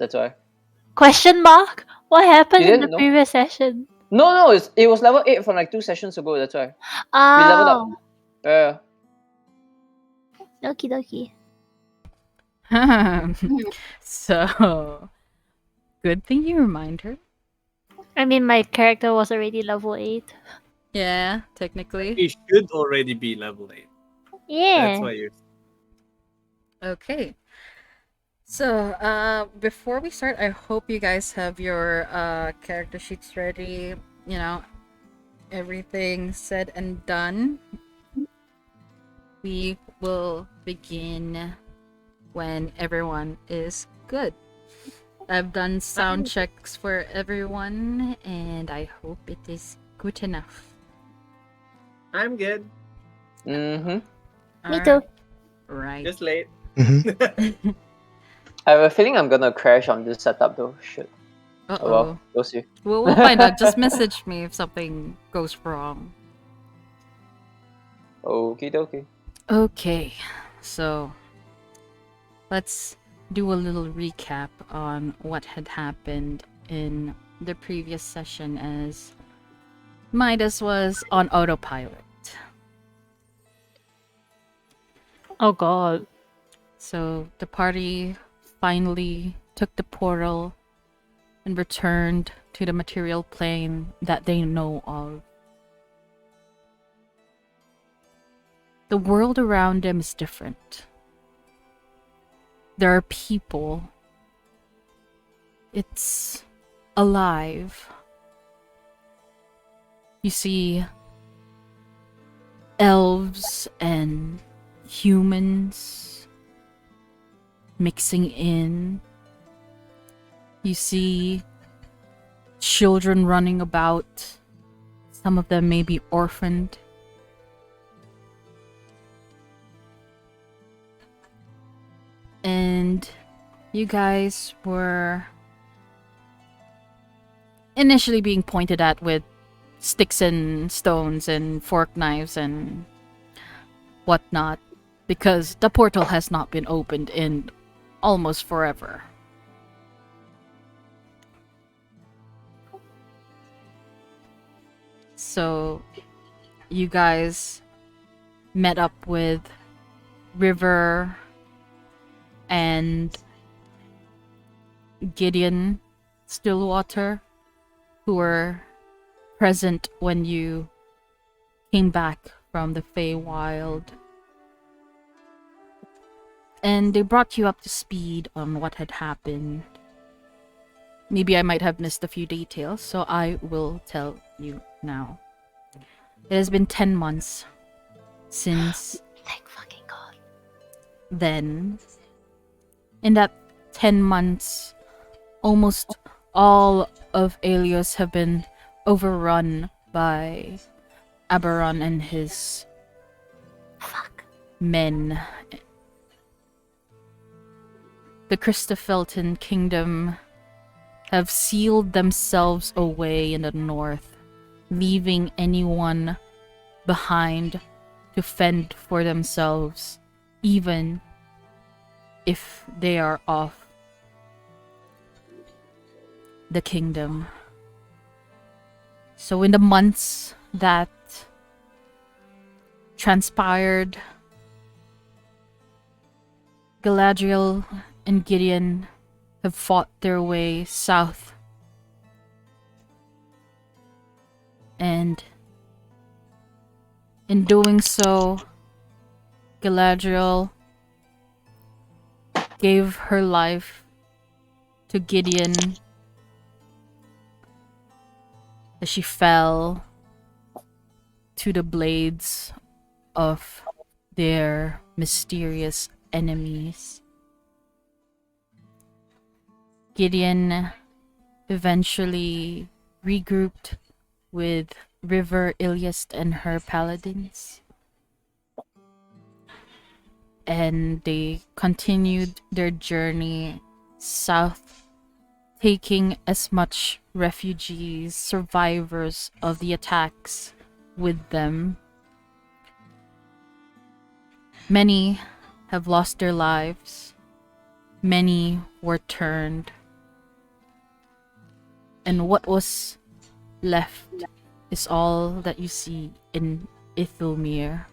That's why. Question mark? What happened You in the didn't know? previous session? No, it was level 8 from like 2 sessions ago. That's why we leveled up. Oh, Yeah. okie dokie. So, good thing you remind her. I mean, my character was already level 8. Yeah, technically. He should already be level 8. Yeah. That's why you're. Okay. So, before we start, I hope you guys have your character sheets ready. You know, everything said and done. We will begin when everyone is good. I've done sound checks for everyone, and I hope it is good enough. I'm good. Mm-hmm. Me too. Right. Just late. I have a feeling I'm gonna crash on this setup though. Shit. Uh-oh. Oh well, we'll see. We'll find out. Just message me if something goes wrong. Okie dokie. Okay, so let's do a little recap on what had happened in the previous session as Midas was on autopilot. Oh god. So the party finally took the portal and returned to the material plane that they know of. The world around them is different. There are people. It's alive. You see elves and humans mixing in. You see children running about. Some of them may be orphaned. And you guys were initially being pointed at with sticks and stones and fork knives and whatnot because the portal has not been opened in almost forever. So you guys met up with River and Gideon Stillwater, who were present when you came back from the Feywild. And they brought you up to speed on what had happened. Maybe I might have missed a few details, so I will tell you now. It has been 10 months since Thank fucking god. then. In that 10 months, almost all of Aelios have been overrun by Aberon and his men. The Christophelton kingdom have sealed themselves away in the north, leaving anyone behind to fend for themselves, even if they are off the kingdom. So in the months that transpired, Galadriel and Gideon have fought their way south. And in doing so, Galadriel gave her life to Gideon as she fell to the blades of their mysterious enemies. Gideon eventually regrouped with River Iliast and her paladins, and they continued their journey south, taking as much refugees, survivors of the attacks with them. Many have lost their lives. Many were turned And what was left is all that you see in Ithilmir.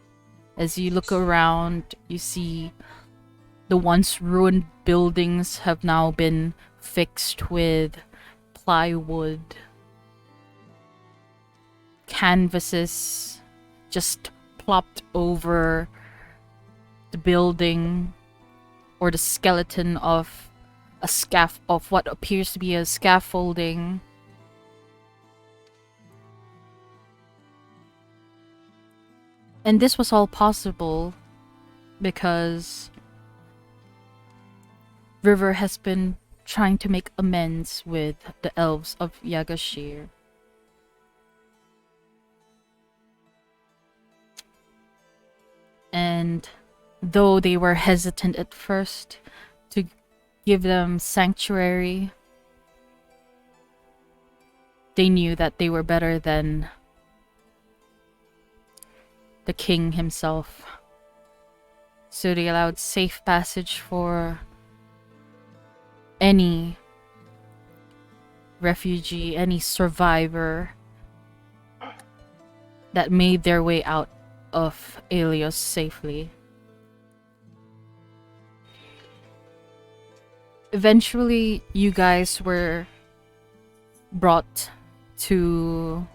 As you look around, you see the once ruined buildings have now been fixed with plywood, canvases just plopped over the building, or the skeleton of of what appears to be a scaffolding. And this was all possible because River has been trying to make amends with the elves of Yagashir. And though they were hesitant at first to give them sanctuary, they knew that they were better than the king himself. So they allowed safe passage for any refugee, any survivor that made their way out of Aelios safely. Eventually, you guys were brought to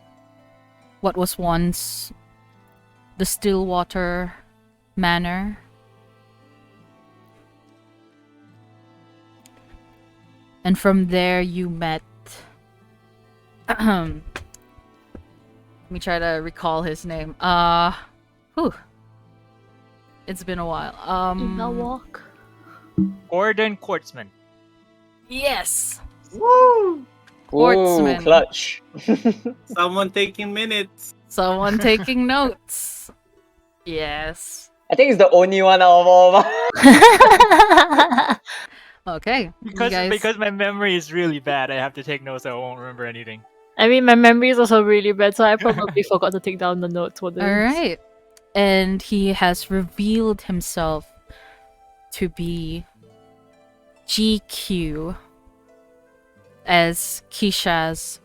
what was once the Stillwater Manor. And from there you met let me try to recall his name. Whew. It's been a while. In the walk. Gordon Quartzman. Yes. Woo! Quartzman. Ooh, clutch. Someone taking minutes. Someone taking notes. Yes. I think it's the only one out of all of us. Okay. Because my memory is really bad, I have to take notes. I won't remember anything. I mean, my memory is also really bad, so I probably forgot to take down the notes for this. Alright. And he has revealed himself to be GQ, as Kishaz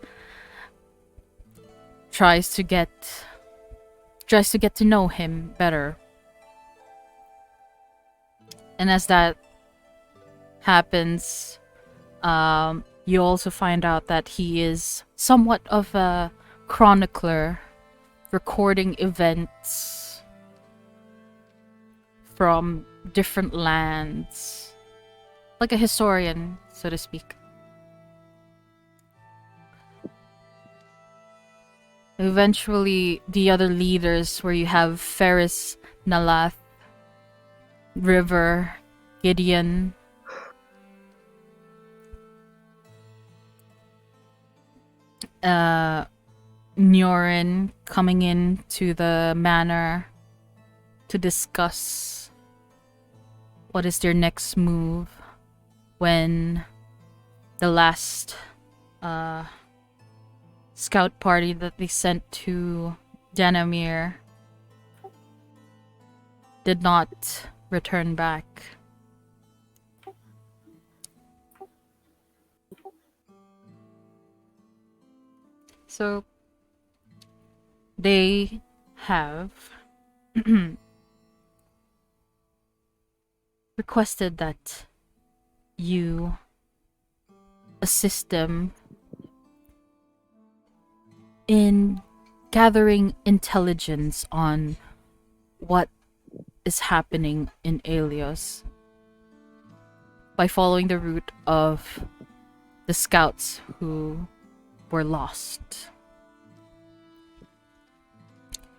tries to get to know him better. And as that happens, you also find out that he is somewhat of a chronicler, recording events from different lands, like a historian, so to speak. Eventually, the other leaders, where you have Ferris, Nalath, River, Gideon, Nyorin coming in to the manor to discuss what is their next move when the last scout party that they sent to Danamir did not return back. So they have requested that you assist them in gathering intelligence on what is happening in Aelios by following the route of the scouts who were lost.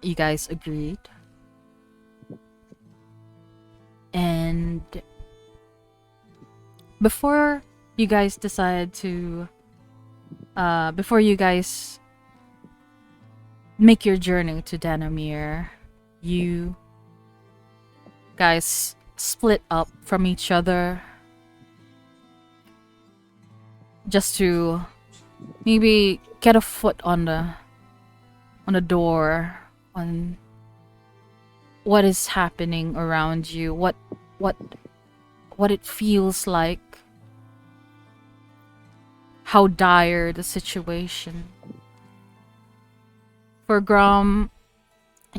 You guys agreed. And before you guys decide to before you guys make your journey to Danamir, you guys split up from each other just to maybe get a foot on the door, on what is happening around you, what it feels like, how dire the situation. For Grom,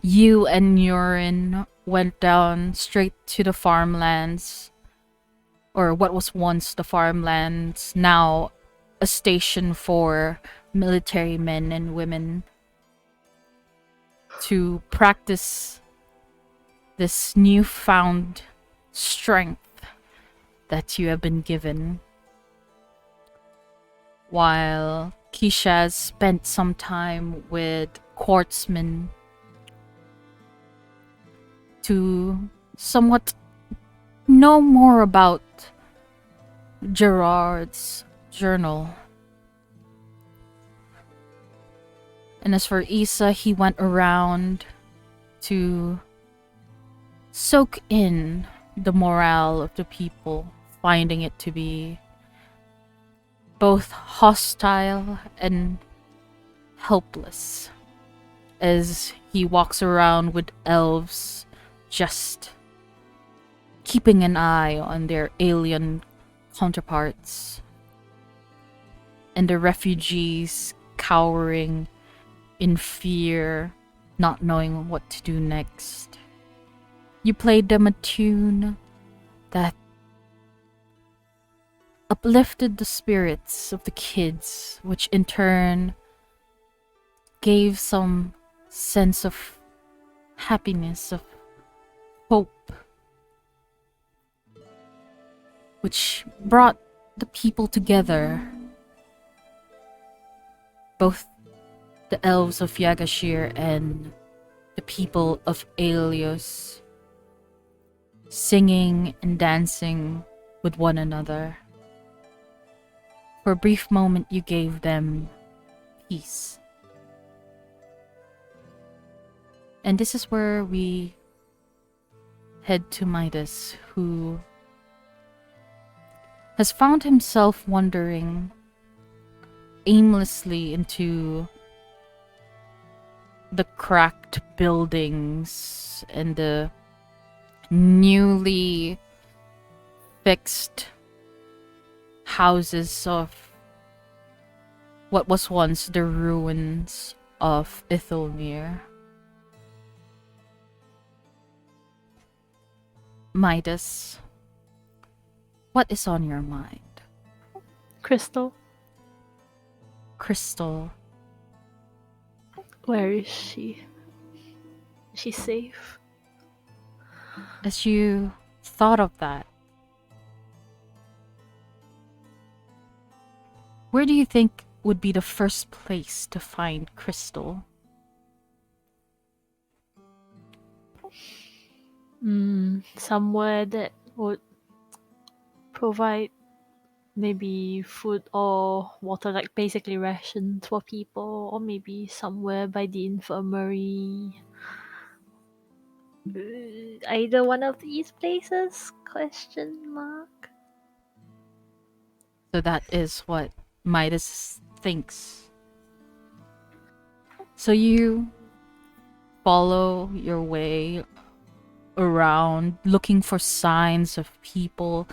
you and Nurin went down straight to the farmlands, or what was once the farmlands, now a station for military men and women, to practice this newfound strength that you have been given. While Keisha spent some time with quartzmen to somewhat know more about Gerard's journal. And as for Issa, he went around to soak in the morale of the people, finding it to be both hostile and helpless, as he walks around with elves just keeping an eye on their alien counterparts, and the refugees cowering in fear, not knowing what to do next. You played them a tune that uplifted the spirits of the kids, which in turn gave some sense of happiness, of hope, which brought the people together, both the elves of Yagashir and the people of Aelios, singing and dancing with one another. For a brief moment, you gave them peace. And this is where we head to Midas, who has found himself wandering aimlessly into the cracked buildings and the newly fixed houses of what was once the ruins of Ithilmir. Midas, what is on your mind? Crystal, Crystal, where is she? Is she safe? as you thought of that, where do you think would be the first place to find Crystal? Somewhere that would provide maybe food or water, like basically rations for people, or maybe somewhere by the infirmary. Either one of these places? Question mark. So that is what Midas thinks. So you follow your way around, looking for signs of people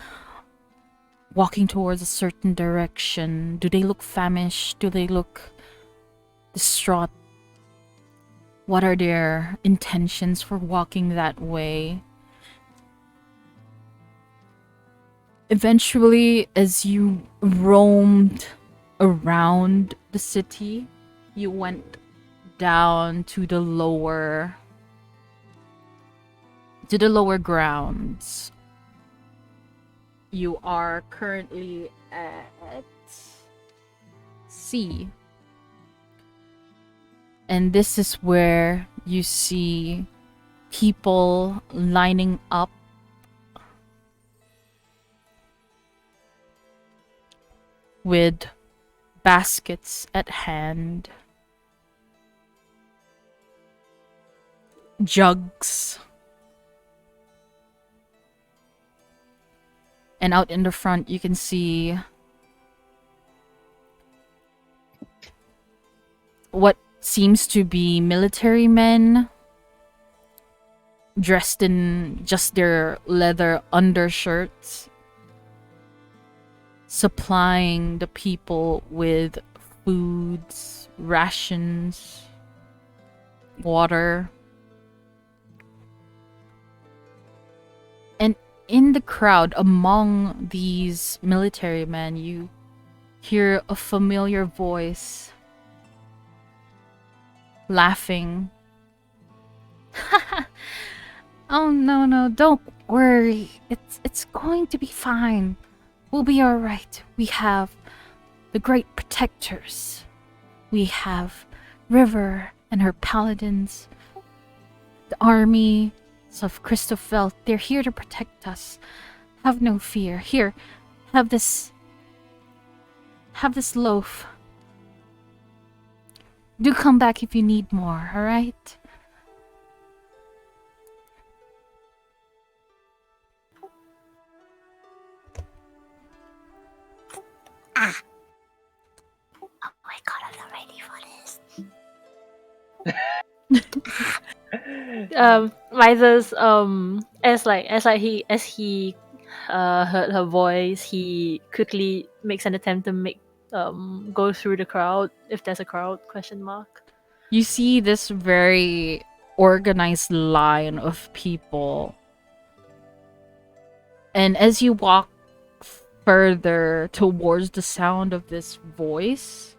walking towards a certain direction. Do they look famished? Do they look distraught? What are their intentions for walking that way? Eventually, as you roamed around the city, you went down to the lower grounds. You are currently at C. And this is where you see people lining up with baskets at hand, jugs, and out in the front you can see what seems to be military men dressed in just their leather undershirts, supplying the people with foods, rations, water. And in the crowd, among these military men, you hear a familiar voice laughing. Oh no, don't worry. It's going to be fine. We'll be alright. We have the great protectors. We have River and her paladins. The army of Christophel, they're here to protect us. Have no fear. Here, have this loaf. Do come back if you need more, alright? Oh my god, I'm not ready for this. Midas, as he heard her voice, he quickly makes an attempt to go through the crowd, if there's a crowd, question mark. You see this very organized line of people. And as you walk further towards the sound of this voice,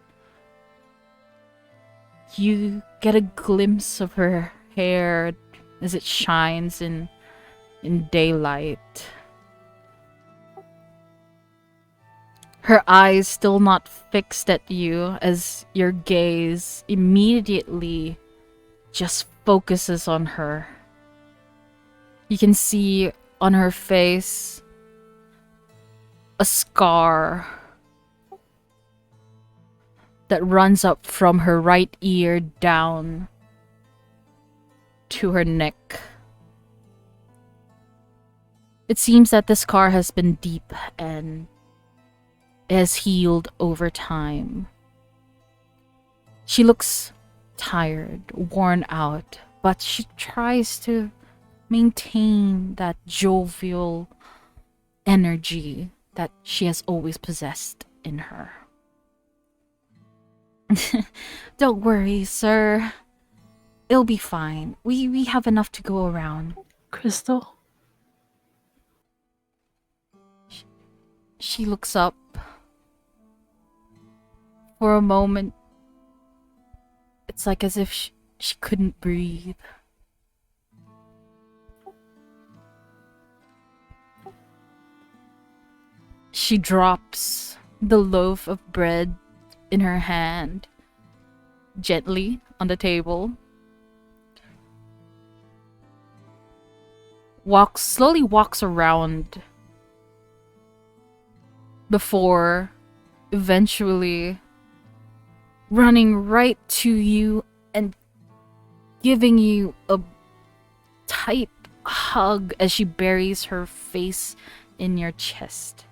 you get a glimpse of her hair as it shines in daylight. Her eyes still not fixed at you as your gaze immediately just focuses on her. You can see on her face a scar that runs up from her right ear down to her neck. It seems that the scar has been deep and has healed over time. She looks tired, worn out, but she tries to maintain that jovial energy that she has always possessed in her. Don't worry, sir. It'll be fine. We have enough to go around. Crystal? She looks up. For a moment, it's like as if she couldn't breathe. She drops the loaf of bread in her hand gently on the table. Slowly walks around before eventually running right to you and giving you a tight hug as she buries her face in your chest.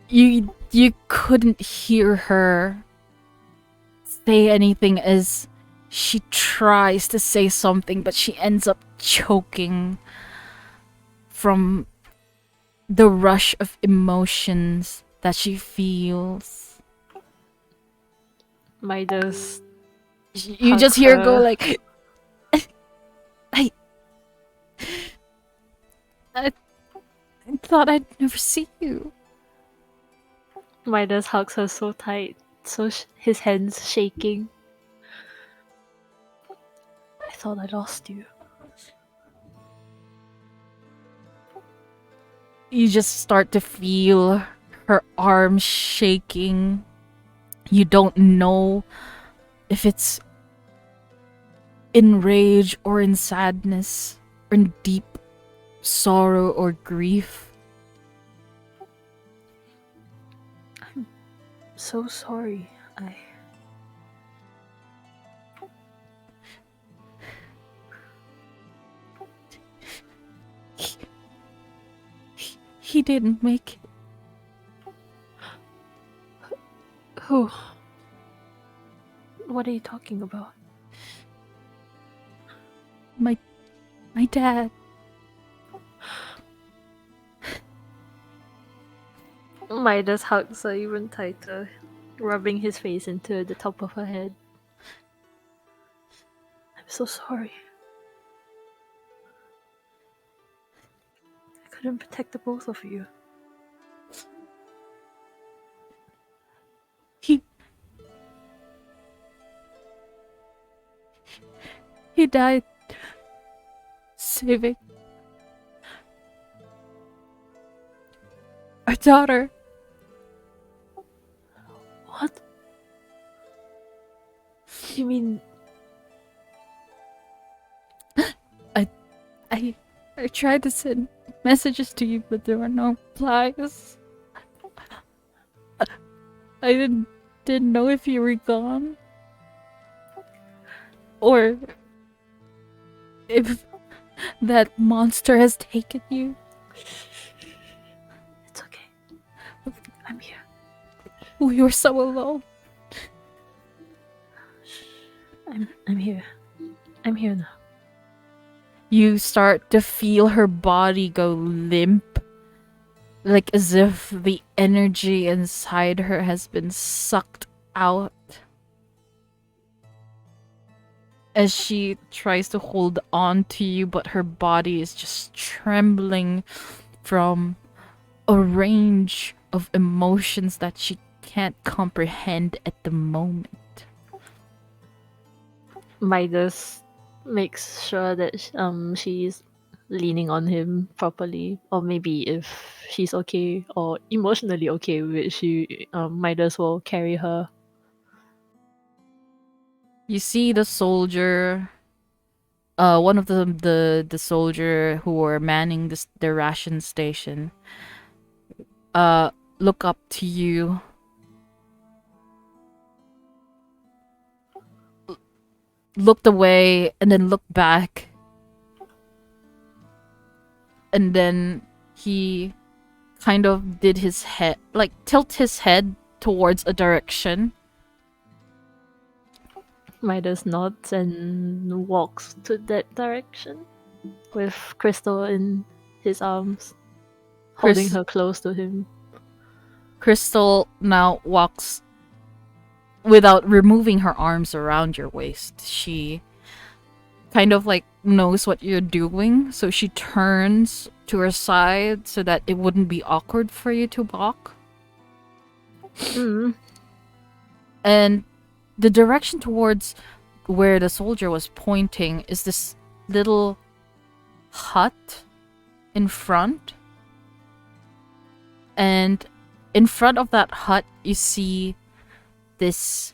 You couldn't hear her say anything as she tries to say something, but she ends up choking from the rush of emotions that she feels. Midas. You just hear her go like, I thought I'd never see you. Midas hugs her so tight, so his hands shaking. I thought I lost you. You just start to feel her arms shaking. You don't know if it's in rage or in sadness or in deep sorrow or grief. I'm so sorry. He didn't make it. Who? What are you talking about? My My dad. Midas hugs her even tighter, rubbing his face into the top of her head. I'm so sorry. I couldn't protect the both of you. He died saving our daughter. What? You mean I tried to send messages to you, but there were no replies. I didn't know if you were gone. Or if that monster has taken you. it's okay? I'm here. We were so alone. I'm here. I'm here now. You start to feel her body go limp, like as if the energy inside her has been sucked out. As she tries to hold on to you, but her body is just trembling from a range of emotions that she can't comprehend at the moment. Midas makes sure that she's leaning on him properly, or maybe if she's okay or emotionally okay with it, she Midas will carry her. You see the soldier, one of the soldier who were manning the ration station, look up to you. Looked away and then looked back. And then he kind of did his head, like tilt his head towards a direction. Midas nods and walks to that direction with Crystal in his arms, holding her close to him. Crystal now walks without removing her arms around your waist. She kind of like knows what you're doing, so she turns to her side so that it wouldn't be awkward for you to walk. And the direction towards where the soldier was pointing is this little hut in front. And in front of that hut, you see this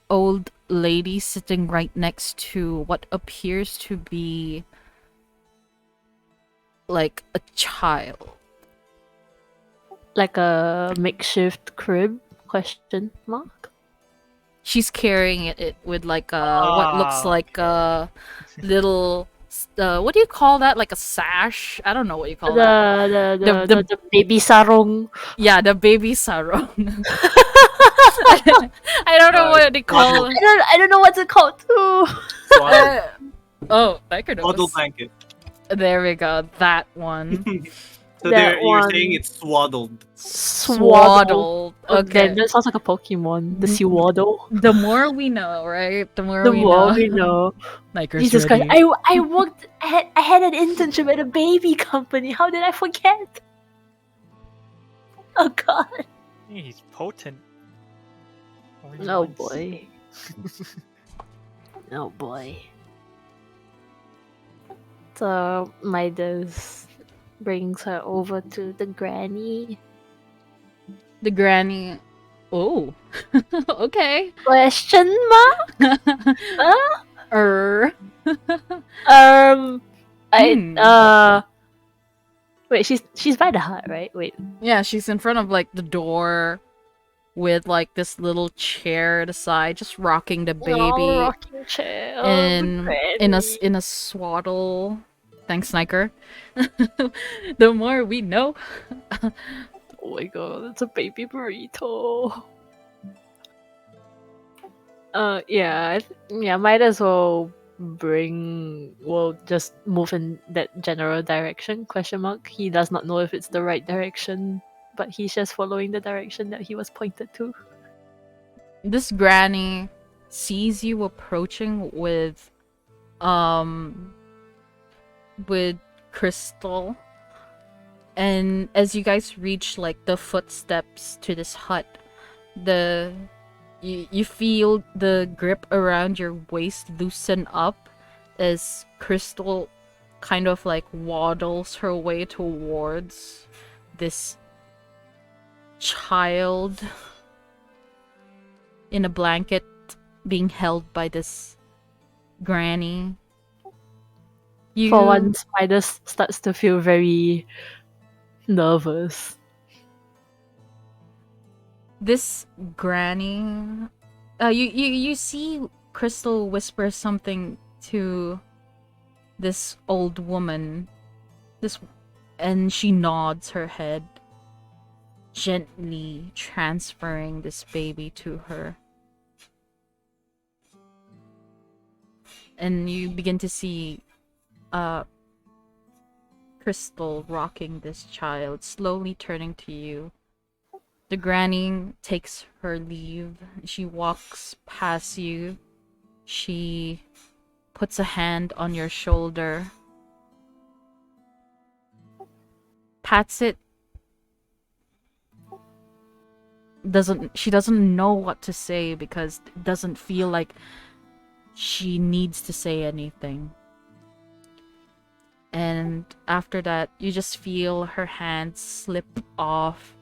old lady sitting right next to what appears to be like a child. Like a makeshift crib? Question mark. She's carrying it with like a what looks like a little what do you call that? Like a sash? I don't know what you call that. The baby sarong. Yeah, the baby sarong. I don't know what they call it. I don't know what's it called too. Oh, that could Swaddle blanket. There we go. That one. So That there, you're one. saying it's swaddled. Swaddled. Okay. That sounds like a Pokemon. The Sewaddle. The more we know, right? The more The we more know. we know. Like Jesus Christ! I worked. I had an internship at a baby company. How did I forget? Oh God! He's potent. Only Oh once. boy! Oh boy! So Midas brings her over to the granny. The granny. Oh. Okay. Question mark? Wait, she's by the hut, right? Wait. Yeah, she's in front of like the door with like this little chair at the side, just rocking the baby Oh, rocking chair. in a swaddle. Thanks, Sniker. The more we know. Oh my god, it's a baby burrito. Yeah, might as well just move in that general direction, question mark. He does not know if it's the right direction, but he's just following the direction that he was pointed to. This granny sees you approaching with Crystal, and as you guys reach like the footsteps to this hut, you feel the grip around your waist loosen up as Crystal kind of like waddles her way towards this child in a blanket being held by this granny. For once, Midas starts to feel very nervous. This granny, you see Crystal whisper something to this old woman, and she nods her head, gently transferring this baby to her. And you begin to see Crystal rocking this child, slowly turning to you. The granny takes her leave. She walks past you. She puts a hand on your shoulder, pats it. She doesn't know what to say because it doesn't feel like she needs to say anything. And after that, you just feel her hand slip off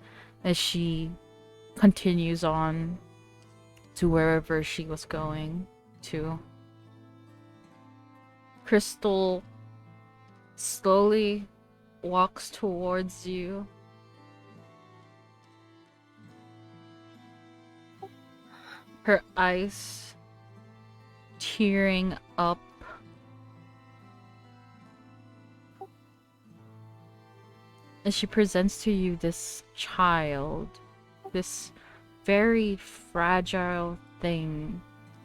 as she continues on to wherever she was going to. Crystal slowly walks towards you. Her eyes tearing up. As she presents to you this child, this very fragile thing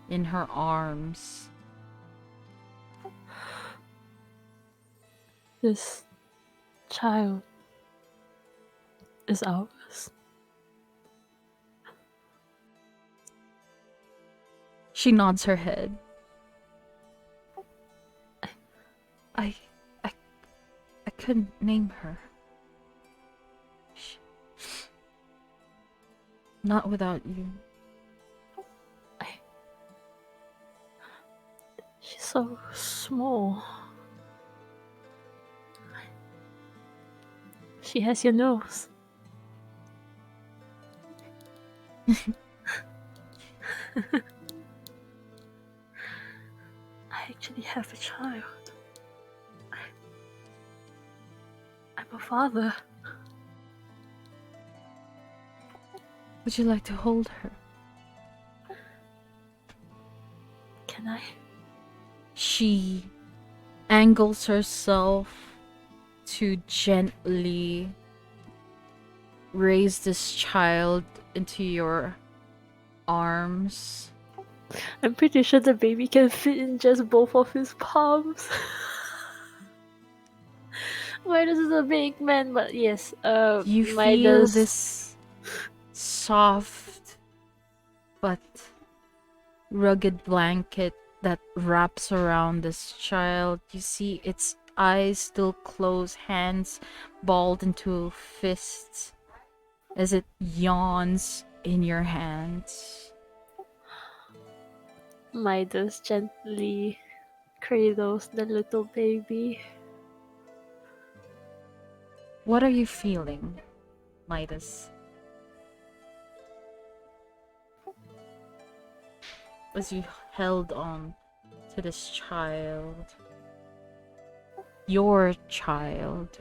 in her arms. This child is ours. She nods her head. I couldn't name her. Not without you. She's so small. She has your nose. I actually have a child. I'm a father. Would you like to hold her? Can I? She angles herself to gently raise this child into your arms. I'm pretty sure the baby can fit in just both of his palms. Midas is a big man, but yes, You feel Midas... this soft but rugged blanket that wraps around this child. You see its eyes still closed, hands balled into fists as it yawns in your hands. Midas gently cradles the little baby. What are you feeling, Midas? As you held on to this child, your child.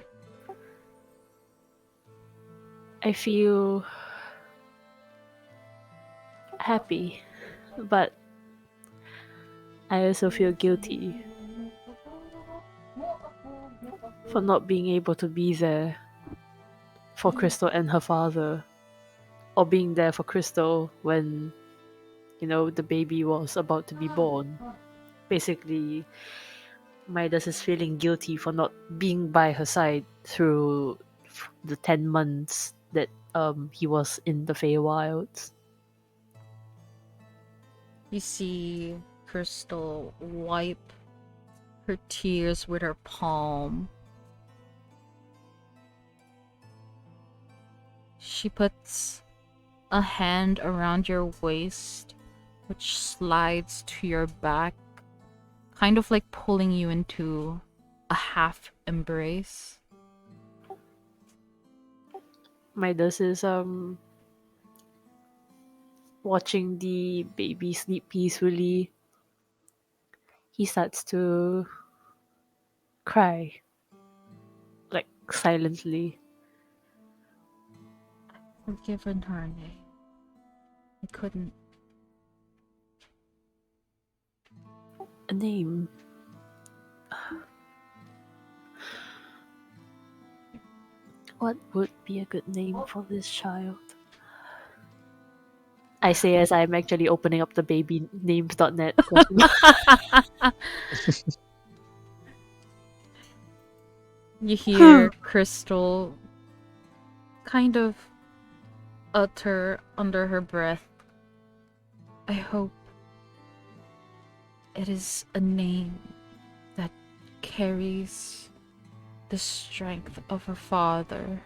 I feel happy, but I also feel guilty for not being able to be there for Crystal and her father, or being there for Crystal when, the baby was about to be born. basically Midas is feeling guilty for not being by her side through the 10 months that he was in the Feywilds. You see Crystal wipe her tears with her palm. She puts a hand around your waist, which slides to your back, kind of like pulling you into a half embrace. Midas is watching the baby sleep peacefully. He starts to cry, like silently. Forgiven her name. I couldn't. A name. What would be a good name for this child? I say as I'm actually opening up the babynames.net. You hear Crystal kind of utter under her breath, I hope it is a name that carries the strength of her father.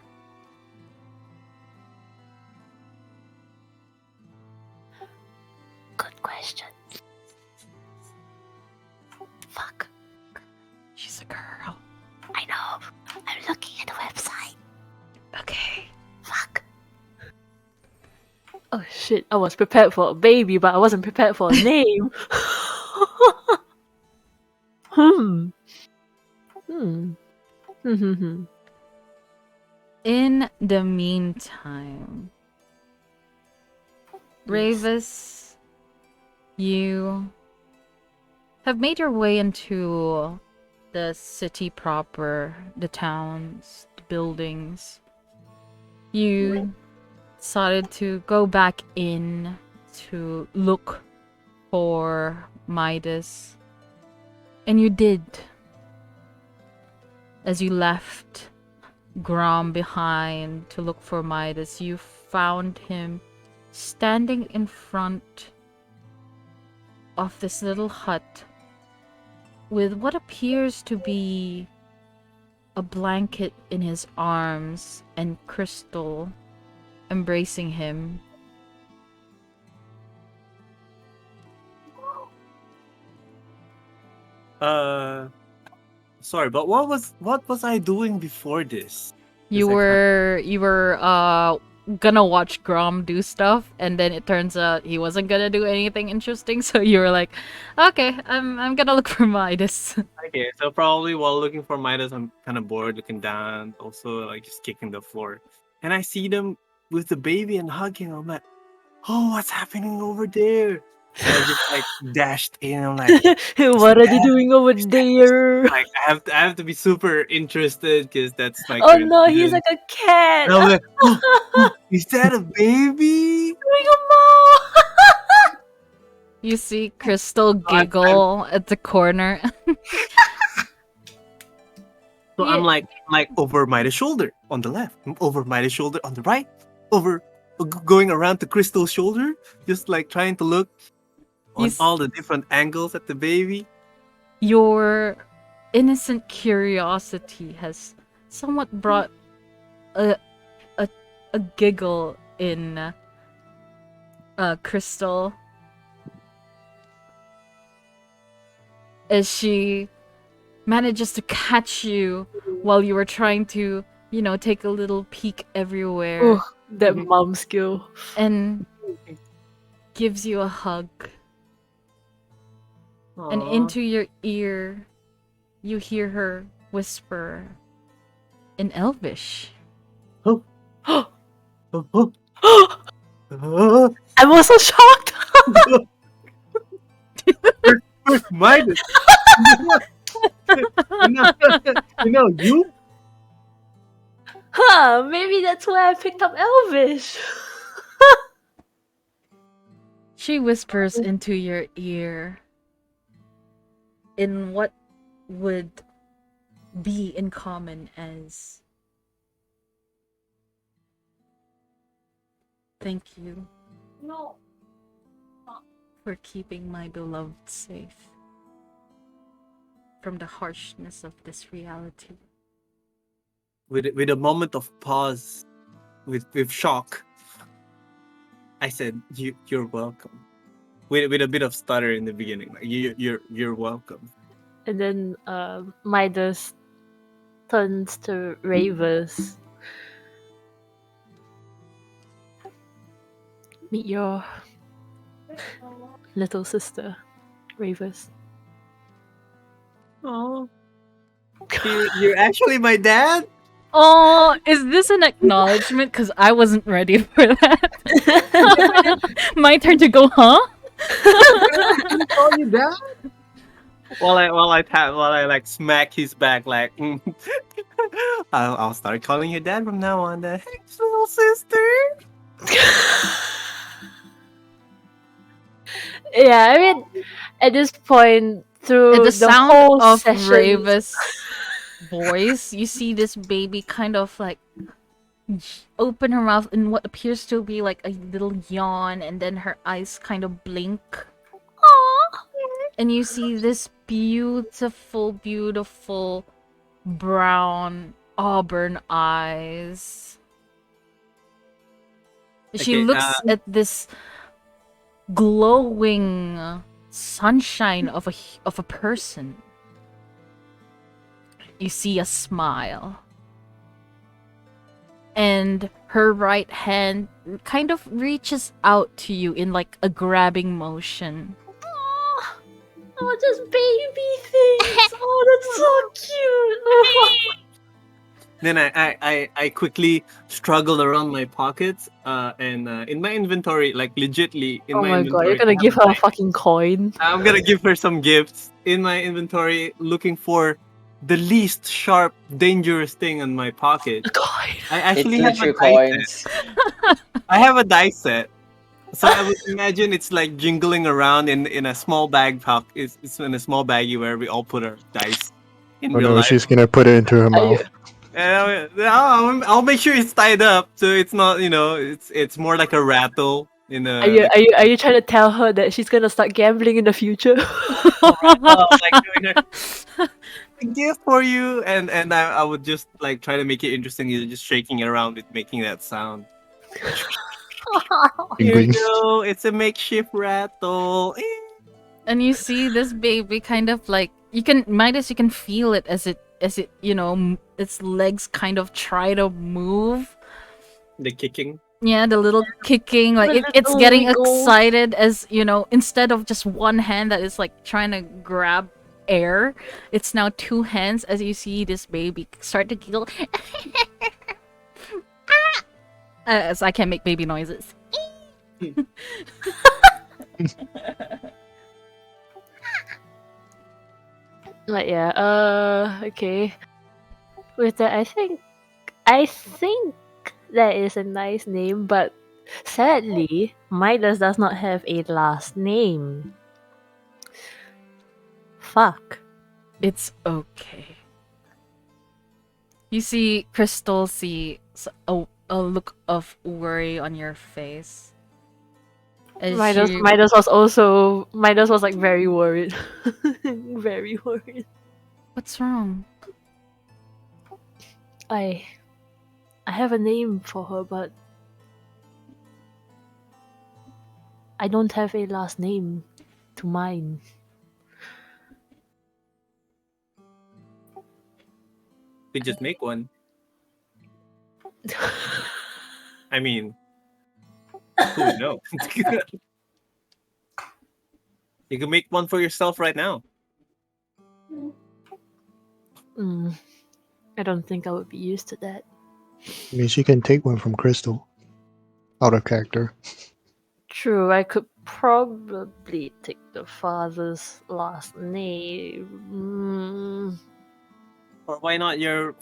Good question. Fuck. She's a girl. I know. I'm looking at the website. Okay. Fuck. Oh shit, I was prepared for a baby, but I wasn't prepared for a name. In the meantime, Ravis, you have made your way into the city proper, the towns, the buildings. You decided to go back in to look for Midas. And you did. As you left Grom behind to look for Midas, you found him standing in front of this little hut with what appears to be a blanket in his arms and Crystal embracing him. Sorry, but what was I doing before this? You were gonna watch Grom do stuff, and then it turns out he wasn't gonna do anything interesting, so you were like, okay, I'm gonna look for Midas. Okay, so probably while looking for Midas, I'm kind of bored, looking down, also like just kicking the floor, and I see them with the baby and hugging. I'm like, oh, what's happening over there? And I just like dashed in. I'm like, what are they doing over there? like I have to be super interested because that's my. Oh no, he's like a cat. And I'm like, oh, is that a baby? You see Crystal giggle at the corner. So I'm like over Midas' shoulder on the left, over Midas' shoulder on the right, going around to Crystal's shoulder, just like trying to look on all the different angles at the baby. Your innocent curiosity has somewhat brought a giggle in Crystal as she manages to catch you while you were trying to, take a little peek everywhere. Oh, that mom skill. And gives you a hug. Aww. And into your ear, you hear her whisper in Elvish. Oh. Oh. I'm also shocked. Midas. You? Huh, maybe that's why I picked up Elvish. She whispers into your ear. in what would be in common as thank you for keeping my beloved safe from the harshness of this reality. With a moment of pause, with shock, I said, "You're welcome." With a bit of stutter in the beginning, like you're welcome. And then Midas turns to Ravers. Meet your little sister, Ravers. Oh, you're actually my dad. Oh, is this an acknowledgement? Because I wasn't ready for that. My turn to go, huh? Call you dad. While I like smack his back, like I'll start calling you dad from now on. Hey, little sister. Yeah, I mean, at this point, through At the sound whole of session, Rave's voice, you see this baby kind of like open her mouth in what appears to be like a little yawn, and then her eyes kind of blink. Aww. And you see this beautiful, beautiful brown auburn eyes. She Okay, looks at this glowing sunshine of a person. You see a smile. And her right hand kind of reaches out to you in like a grabbing motion. oh, just baby things. Oh, that's so cute. Then I quickly struggled around my pockets, and in my inventory, like legitly in Oh my my inventory, god, you're gonna give her a fucking coin. I'm gonna give her some gifts in my inventory, looking for the least sharp, dangerous thing in my pocket. A coin. I actually It's have a literally dice set. coins. I have a dice set. So I would imagine it's like jingling around in a small bag pack. It's in a small baggie where we all put our dice in Oh real no, life. she's gonna put it into her Are mouth. you, And I'll make sure it's tied up so it's not, it's more like a rattle in a are you trying to tell her that she's gonna start gambling in the future? like doing a gift for you, and I would just like try to make it interesting. You're just shaking it around with making that sound. Here you Inkling. go. It's a makeshift rattle. And you see this baby kind of like you can feel it as it its legs kind of try to move. The kicking. Yeah, the little kicking, like The it's little getting wiggle. excited as instead of just one hand that is like trying to grab air, it's now two hands as you see this baby start to giggle. As I can't make baby noises. But yeah, okay. With that, I think that is a nice name, but sadly, Midas does not have a last name. Fuck. It's okay. You see Crystal see a look of worry on your face. As Midas was like very worried. Very worried. What's wrong? I have a name for her, but I don't have a last name to mine. We just make one. I mean, who would know? You can make one for yourself right now. I don't think I would be used to that. I mean, she can take one from Crystal. Out of character. True, I could probably take the father's last name. Or why not your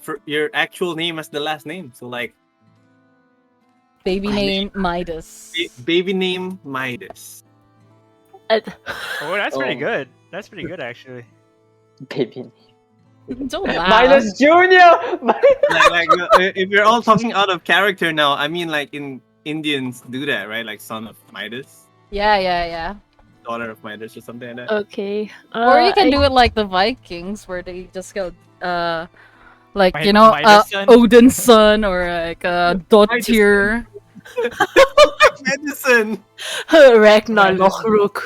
actual name as the last name? So like Baby name Midas. baby name Midas. Oh, that's pretty Oh. good. That's pretty good, actually. Baby. Don't laugh. Minus Junior! If you're all talking out of character now, I mean, like in Indians do that, right? Like son of Midas, Yeah. daughter of Midas, or something like that. Okay. Or you can I- do it like the Vikings, where they just go, like Midas' son? Odin's son, or like Dottir. Medicine. Ragnar Lothbrok.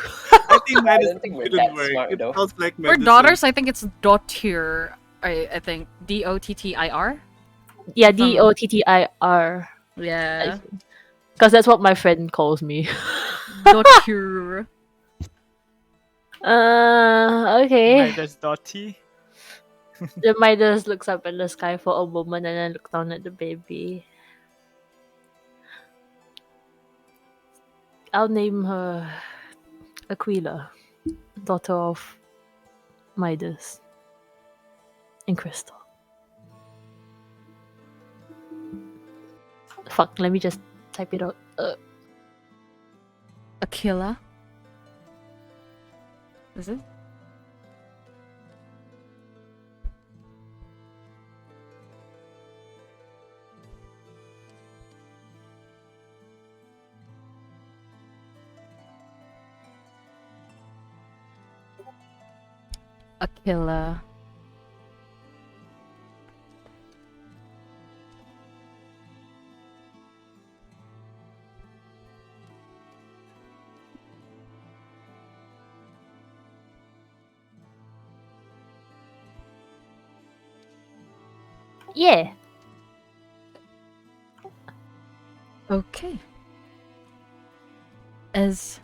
I think I Midas don't think we're didn't that work. smart, It though. sounds like For medicine. daughters, I think it's Dottir. I think Dottir. Yeah, Dottir. Yeah, Because that's what my friend calls me. Dottir. Okay. Midas Dotty. The Midas looks up at the sky for a moment and then looks down at the baby. I'll name her Aquila, daughter of Midas and Crystal. Fuck, let me just type it out. Aquila. Is it? Aquila. Yeah. Okay. As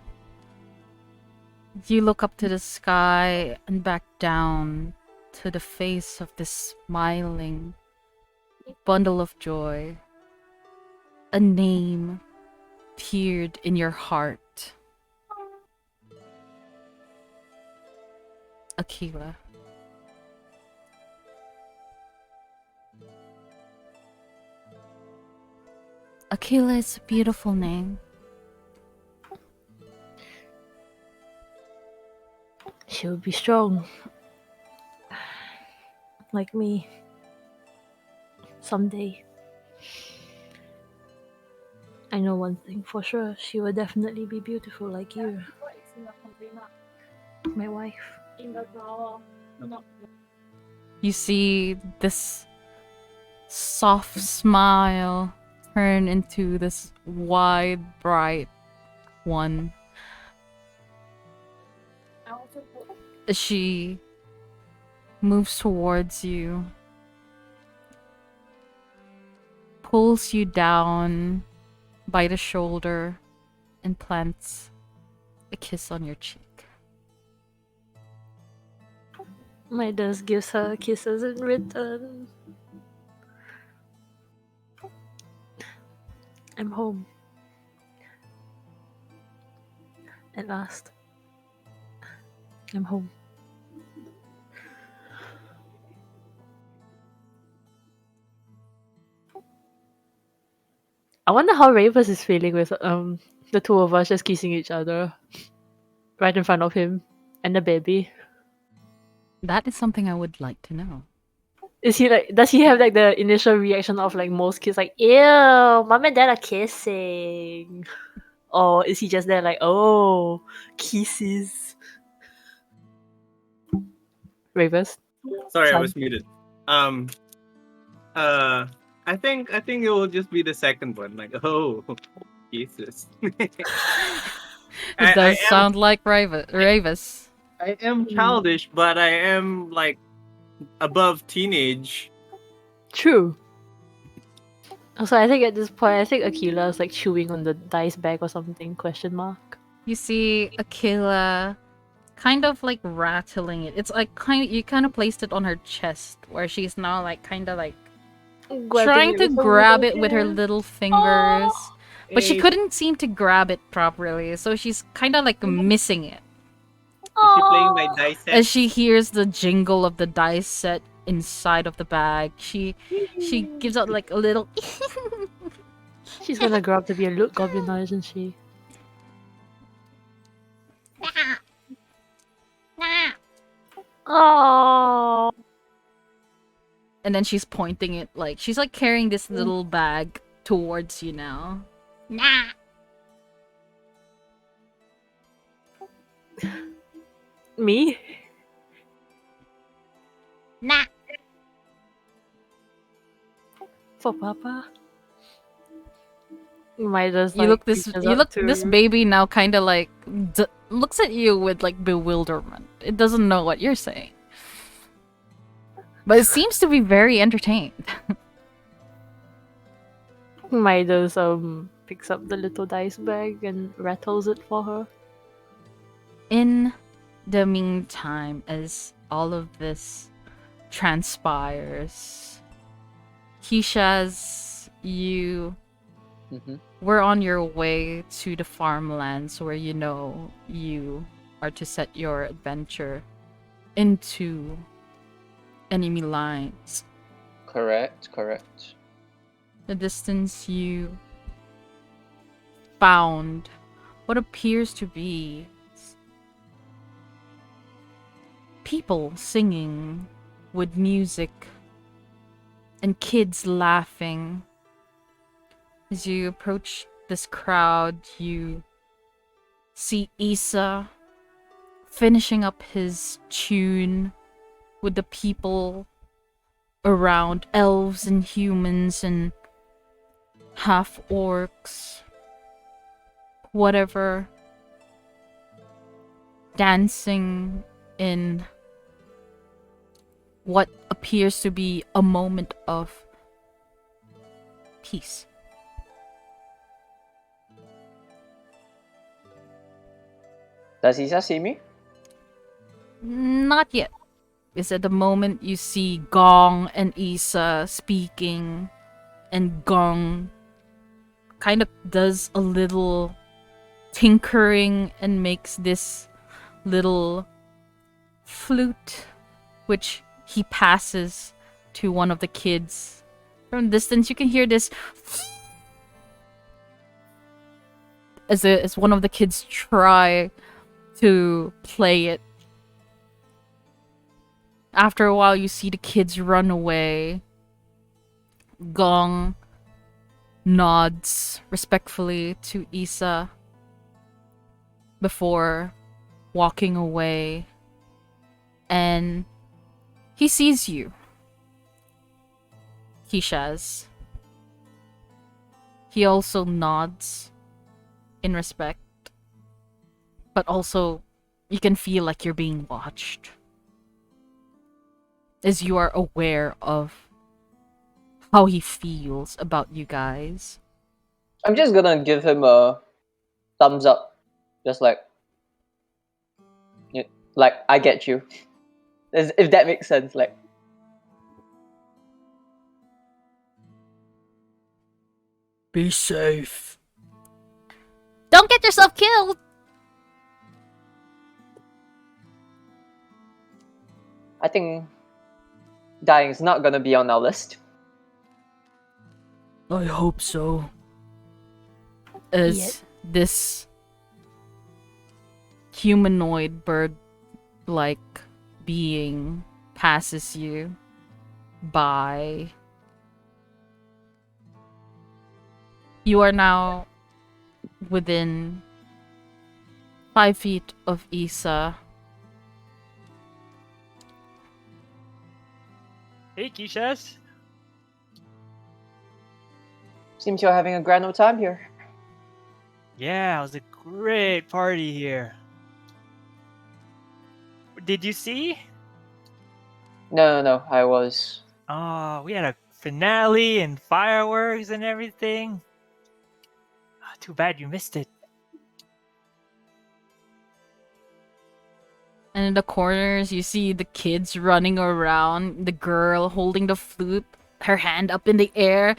you look up to the sky and back down to the face of this smiling bundle of joy, a name peered in your heart. Aquila. Aquila is a beautiful name. She'll be strong. Like me. Someday. I know one thing for sure. She will definitely be beautiful like you. My wife. You see this soft smile turn into this wide, bright one. As she moves towards you, pulls you down by the shoulder, and plants a kiss on your cheek. Midas gives her kisses in return. I'm home. At last. I'm home. I wonder how Ravus is feeling with the two of us just kissing each other right in front of him and the baby. That is something I would like to know. Is he like? Does he have like the initial reaction of like most kids, like "Ew, mom and dad are kissing," or is he just there like, "Oh, kisses"? Ravus. Sorry, I Son. was muted. I think it will just be the second one. Like, oh, Jesus. It does sound like Ravus. I am childish, but I am like above teenage. True. Also, I think at this point, I think Aquila is like chewing on the dice bag or something? Question mark. You see Aquila kind of like rattling it. It's like you kind of placed it on her chest, where she's now like kind of like trying to grab it with her little fingers, but she couldn't seem to grab it properly, so she's kind of like missing it. Is she playing my dice set? As she hears the jingle of the dice set inside of the bag, she gives out like a little. She's gonna grow up to be a loot goblin now, isn't she? Oh. And then she's pointing it like she's like carrying this little bag towards you now. Nah. Me? Nah. For Papa? Midas You look reaches this up baby now kind of like looks at you with like bewilderment. It doesn't know what you're saying. But it seems to be very entertained. Midas picks up the little dice bag and rattles it for her. In the meantime, as all of this transpires, Keisha's, you were on your way to the farmlands where you know you are to set your adventure into enemy lines. Correct. The distance you found what appears to be people singing with music and kids laughing. As you approach this crowd, you see Issa finishing up his tune with the people around, elves and humans and half-orcs, whatever, dancing in what appears to be a moment of peace. Does Isa see me? Not yet. Is at the moment you see Gong and Issa speaking, and Gong kind of does a little tinkering and makes this little flute, which he passes to one of the kids. From distance, you can hear this as one of the kids try to play it. After a while, you see the kids run away. Gong nods respectfully to Issa before walking away, and he sees you, Keishaz. He also nods in respect, but also you can feel like you're being watched, as you are aware of how he feels about you guys. I'm just gonna give him a thumbs up, just like I get you, if that makes sense. Like, be safe. Don't get yourself killed. I think dying is not gonna be on our list. I hope so. As this humanoid bird-like being passes you by, you are now within 5 feet of Issa. Hey, Keishas. Seems you're having a grand old time here. Yeah, it was a great party here. Did you see? No, I was. Oh, we had a finale and fireworks and everything. Too bad you missed it. And in the corners, you see the kids running around, the girl holding the flute, her hand up in the air,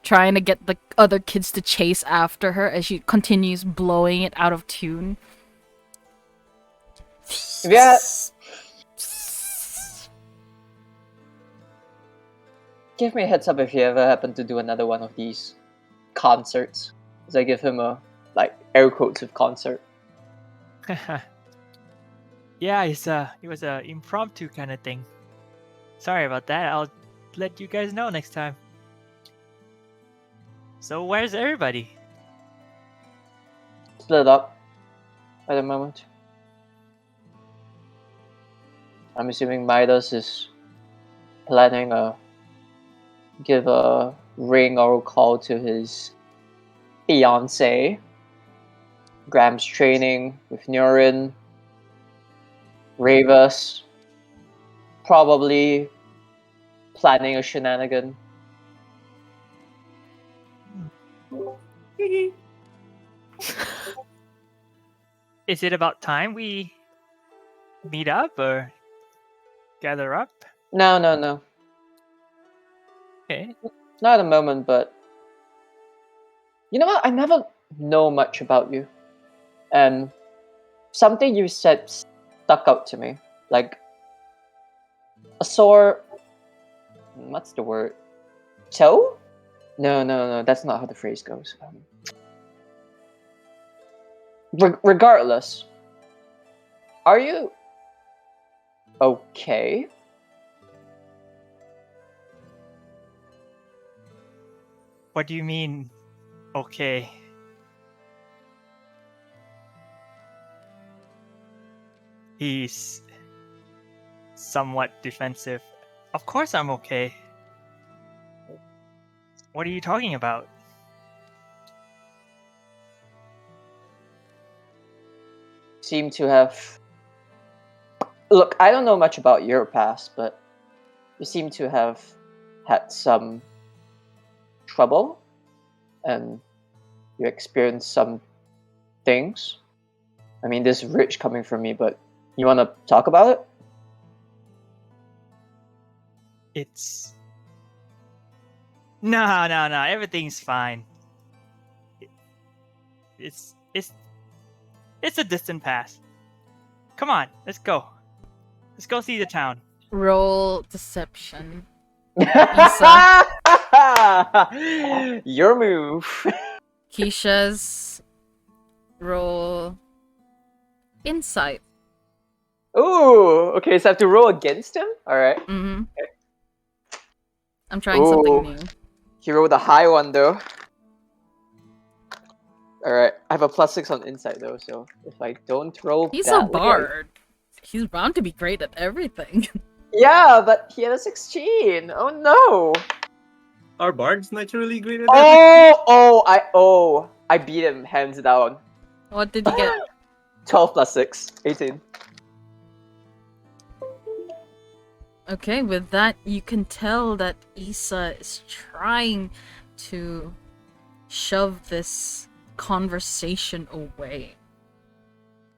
trying to get the other kids to chase after her as she continues blowing it out of tune. Yeah. Give me a heads up if you ever happen to do another one of these concerts. As I give him a, like, air quotes of concert. Yeah, it was a impromptu kind of thing. Sorry about that. let you guys know next time. So where's everybody? Split up at the moment. I'm assuming Midas is planning give a ring or a call to his fiance. Graham's training with Nurin. Ravus probably planning a shenanigan. Is it about time we meet up or gather up? No. Okay. Not at the moment, but you know what? I never know much about you. And something you said stuck out to me. Like a sore, what's the word? Toe? No, that's not how the phrase goes. Regardless, are you okay? What do you mean, okay? He's somewhat defensive. Of course I'm okay. What are you talking about? Seem to have... Look, I don't know much about your past, but you seem to have had some trouble and you experienced some things. I mean, this is rich coming from me, but you want to talk about it? It's... No, everything's fine. It's a distant past. Come on, let's go. Let's go see the town. Roll deception. Your move. Keisha's roll insight. Ooh, okay, so I have to roll against him? Alright. Mm-hmm. Okay. I'm trying something new. He rolled a high one though. Alright, I have a +6 on insight though, so if I don't roll He's badly, a bard. He's bound to be great at everything. Yeah, but he had a 16. Oh no. Are bards naturally great at that? I beat him hands down. What did you get? 12 + 6, 18. Okay, with that, you can tell that Issa is trying to shove this conversation away.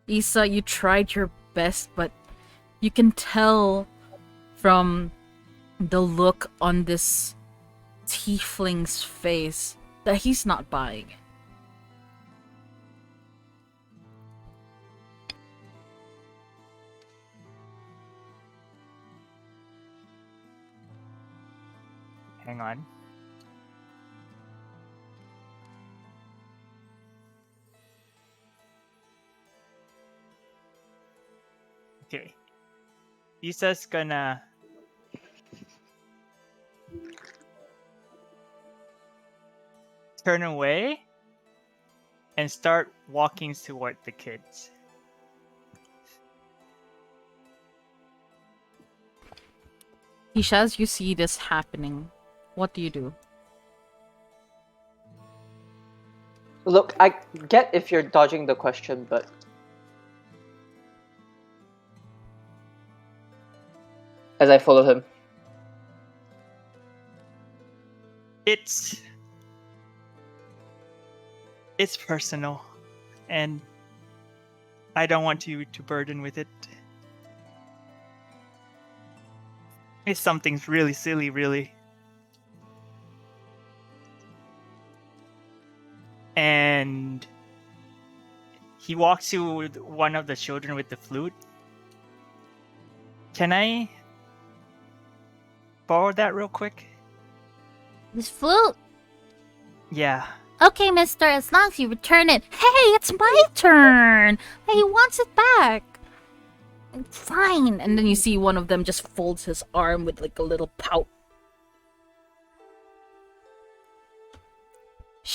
Issa, you tried your best, but you can tell from the look on this tiefling's face that he's not buying it. Hang on. Okay. Issa's gonna turn away and start walking toward the kids. Isha, as you see this happening, what do you do? Look, I get if you're dodging the question, but as I follow him. It's personal, and I don't want you to burden with it. It's something really silly, really. And he walks to one of the children with the flute. Can I borrow that real quick? This flute? Yeah. Okay, mister, as long as you return it. Hey, it's my turn! Hey, he wants it back! Fine. And then you see one of them just folds his arm with like a little pout.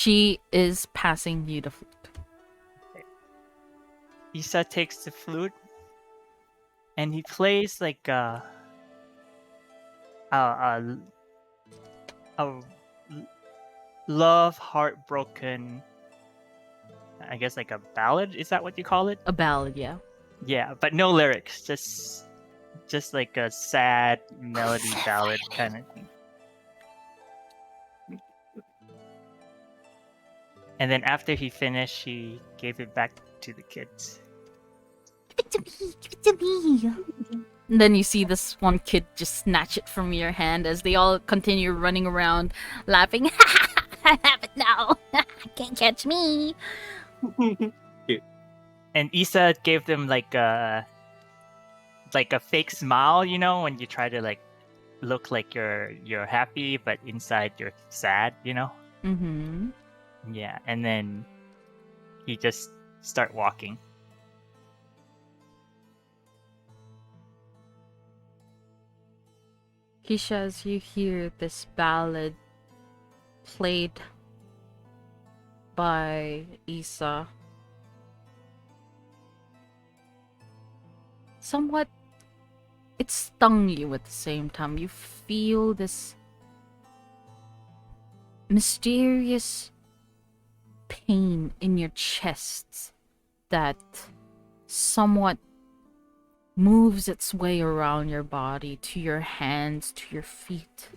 She is passing you the flute. Issa takes the flute and he plays like a love heartbroken, I guess like a ballad. Is that what you call it? A ballad, yeah. Yeah, but no lyrics. Just like a sad melody ballad kind of thing. And then after he finished, he gave it back to the kids. Give it to me. Give it to me. And then you see this one kid just snatch it from your hand as they all continue running around, laughing. I have it now. Can't catch me. And Issa gave them like a fake smile, you know, when you try to like look like you're happy, but inside you're sad, you know. Mm-hmm. Yeah, and then he just start walking. Keisha, as you hear this ballad played by Issa, somewhat it stung you at the same time. You feel this mysterious pain in your chest that somewhat moves its way around your body, to your hands, to your feet.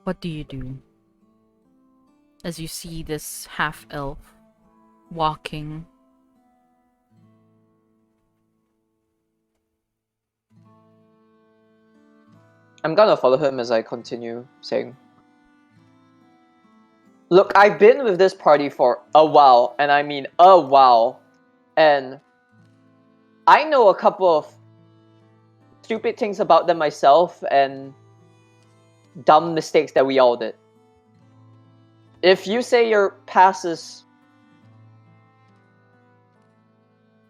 What do you do as you see this half-elf walking? I'm gonna follow him as I continue saying, look, I've been with this party for a while, and I mean a while, and I know a couple of stupid things about them myself and dumb mistakes that we all did. If you say your past is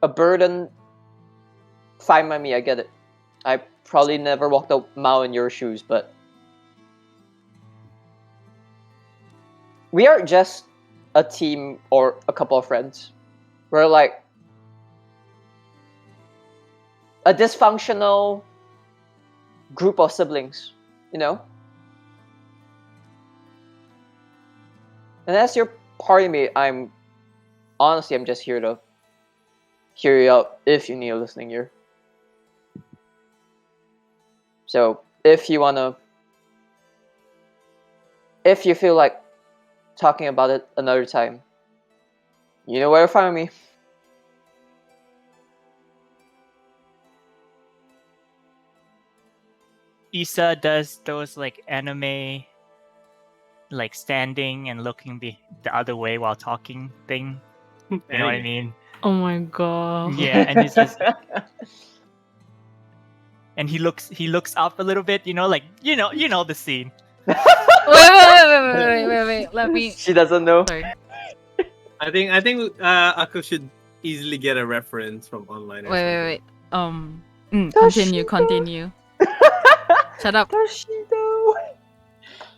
a burden, fine by me, I get it. I probably never walked a mile in your shoes, but we aren't just a team or a couple of friends. We're like a dysfunctional group of siblings, you know? And as your party mate, I'm just here to hear you out if you need a listening ear. So if you feel like talking about it another time, you know where to find me. Issa does those like anime, like standing and looking the other way while talking thing. You know what I mean? Oh my god. Yeah, and he's just and he looks up a little bit, you know, like you know the scene. Wait. Let me. She doesn't know. Sorry. I think Ako should easily get a reference from online. Wait. Does Continue. Shut up. Does she know?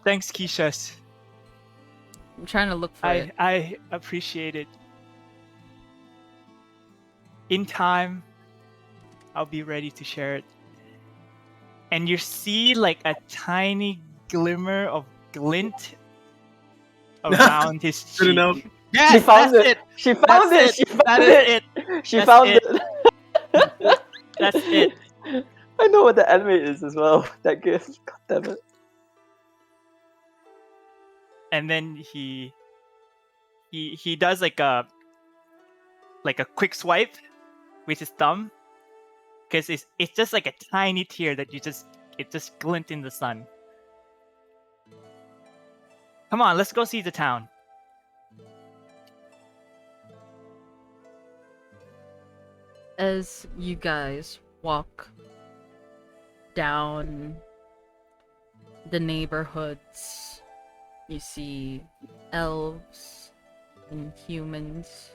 Thanks, Keishas. I'm trying to look for it. I appreciate it. In time, I'll be ready to share it. And you see like a tiny glimmer of glint around his cheek. Good enough. Yes, She found that's it. She found That's it. She That found is it. it. She That's found it. it. That's it. I know what the anime is as well. That gift. God damn it. And then he does like a quick swipe with his thumb, because it's just like a tiny tear that it just glint in the sun. Come on, let's go see the town. As you guys walk down the neighborhoods, you see elves and humans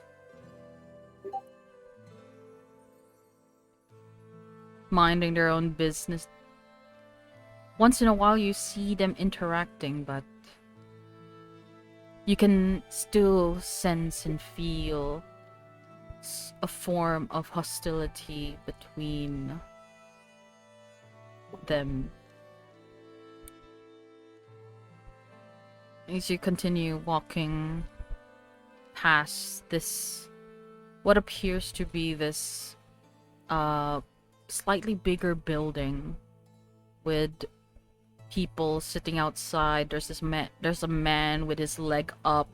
minding their own business. Once in a while you see them interacting, but you can still sense and feel a form of hostility between them. As you continue walking past this, what appears to be this slightly bigger building with people sitting outside. There's a man with his leg up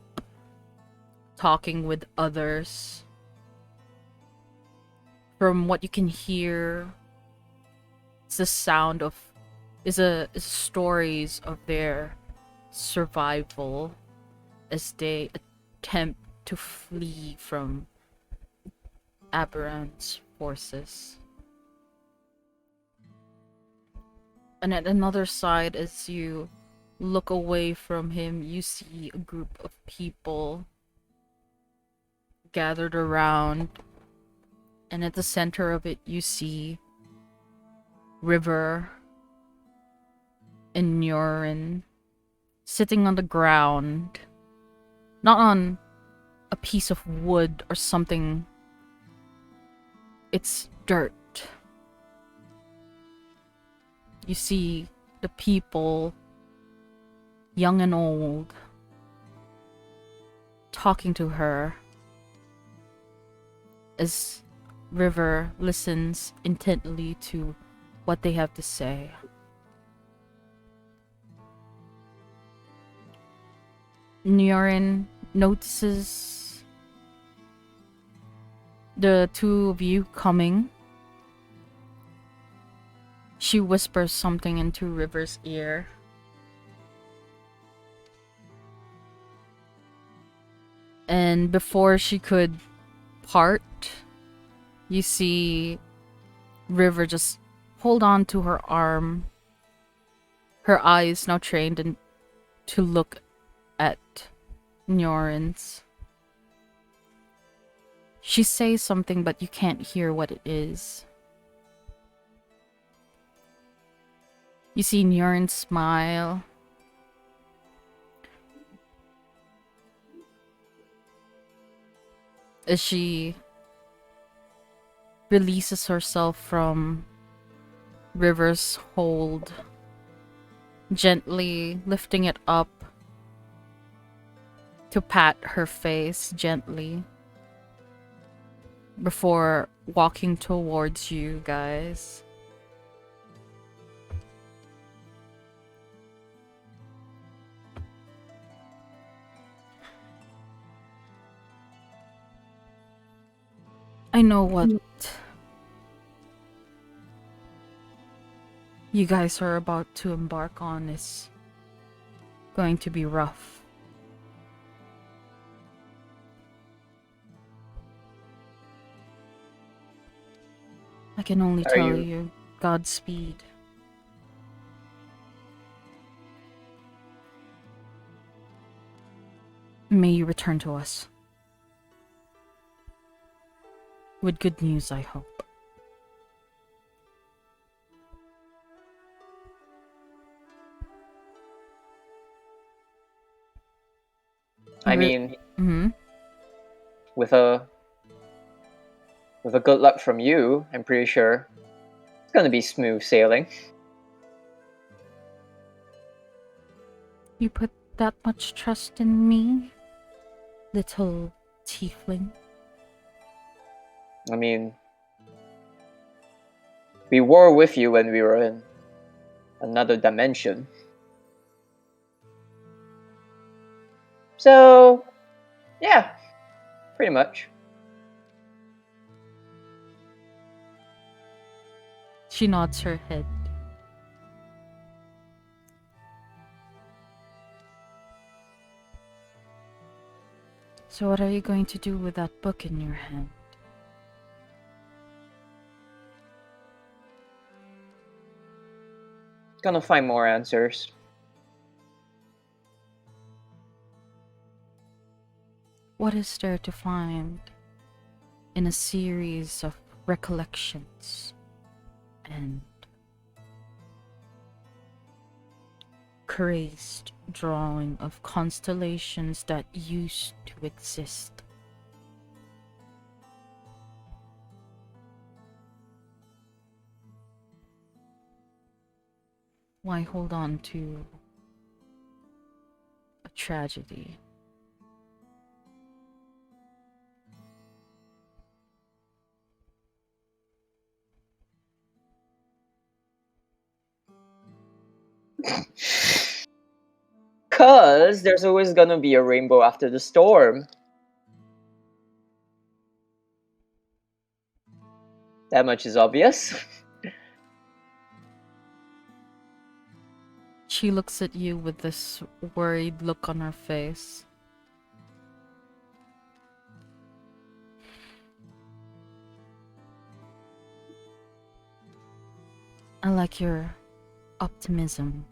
talking with others. From what you can hear, it's the sound of is stories of their survival as they attempt to flee from Aberrant's forces. And at another side, as you look away from him, you see a group of people gathered around. And at the center of it, you see River and Nurin sitting on the ground. Not on a piece of wood or something. It's dirt. You see the people, young and old, talking to her as River listens intently to what they have to say. Nurin notices the two of you coming. She whispers something into River's ear. And before she could part, you see River just hold on to her arm. Her eyes now trained to look at Nurin's. She says something, but you can't hear what it is. You see Nurin smile. As she releases herself from River's hold, gently lifting it up to pat her face gently before walking towards you guys. I know what you guys are about to embark on is going to be rough. I can only tell you Godspeed. May you return to us. With good news, I hope. I mean, Mm-hmm. with a good luck from you, I'm pretty sure it's gonna be smooth sailing. You put that much trust in me, little tiefling? I mean, we were with you when we were in another dimension. So, yeah, pretty much. She nods her head. So what are you going to do with that book in your hand? Gonna find more answers. What is there to find in a series of recollections and crazed drawing of constellations that used to exist. Why hold on to a tragedy? Cause there's always gonna be a rainbow after the storm. That much is obvious. She looks at you with this worried look on her face. I like your optimism.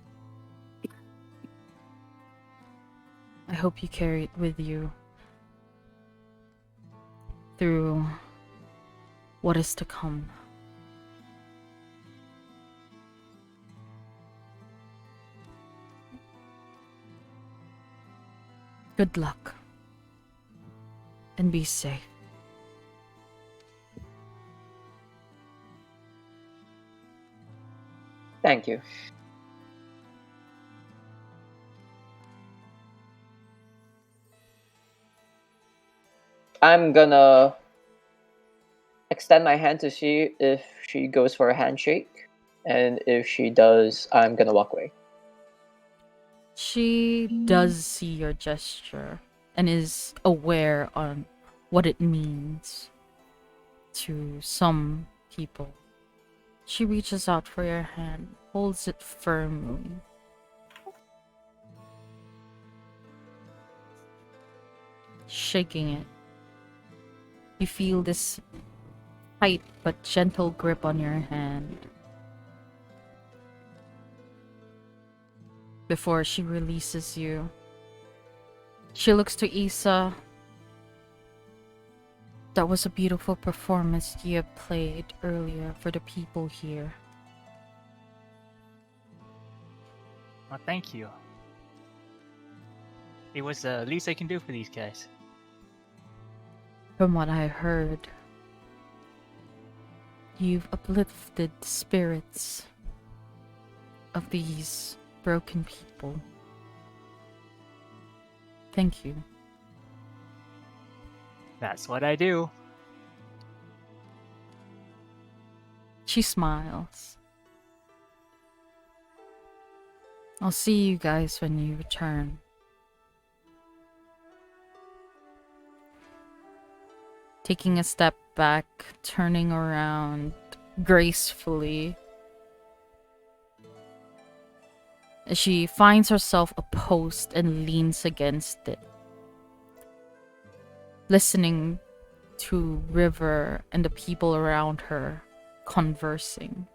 I hope you carry it with you through what is to come. Good luck. And be safe. Thank you. I'm gonna extend my hand to see if she goes for a handshake, and if she does, I'm gonna walk away. She does see your gesture and is aware on what it means to some people. She reaches out for your hand, holds it firmly. Shaking it. You feel this tight but gentle grip on your hand. Before she releases you, she looks to Issa. That was a beautiful performance you have played earlier for the people here. Well, thank you. It was the least I can do for these guys. From what I heard, you've uplifted the spirits of these broken people. Thank you. That's what I do. She smiles. I'll see you guys when you return. Taking a step back, turning around gracefully. As she finds herself a post and leans against it. Listening to River and the people around her conversing.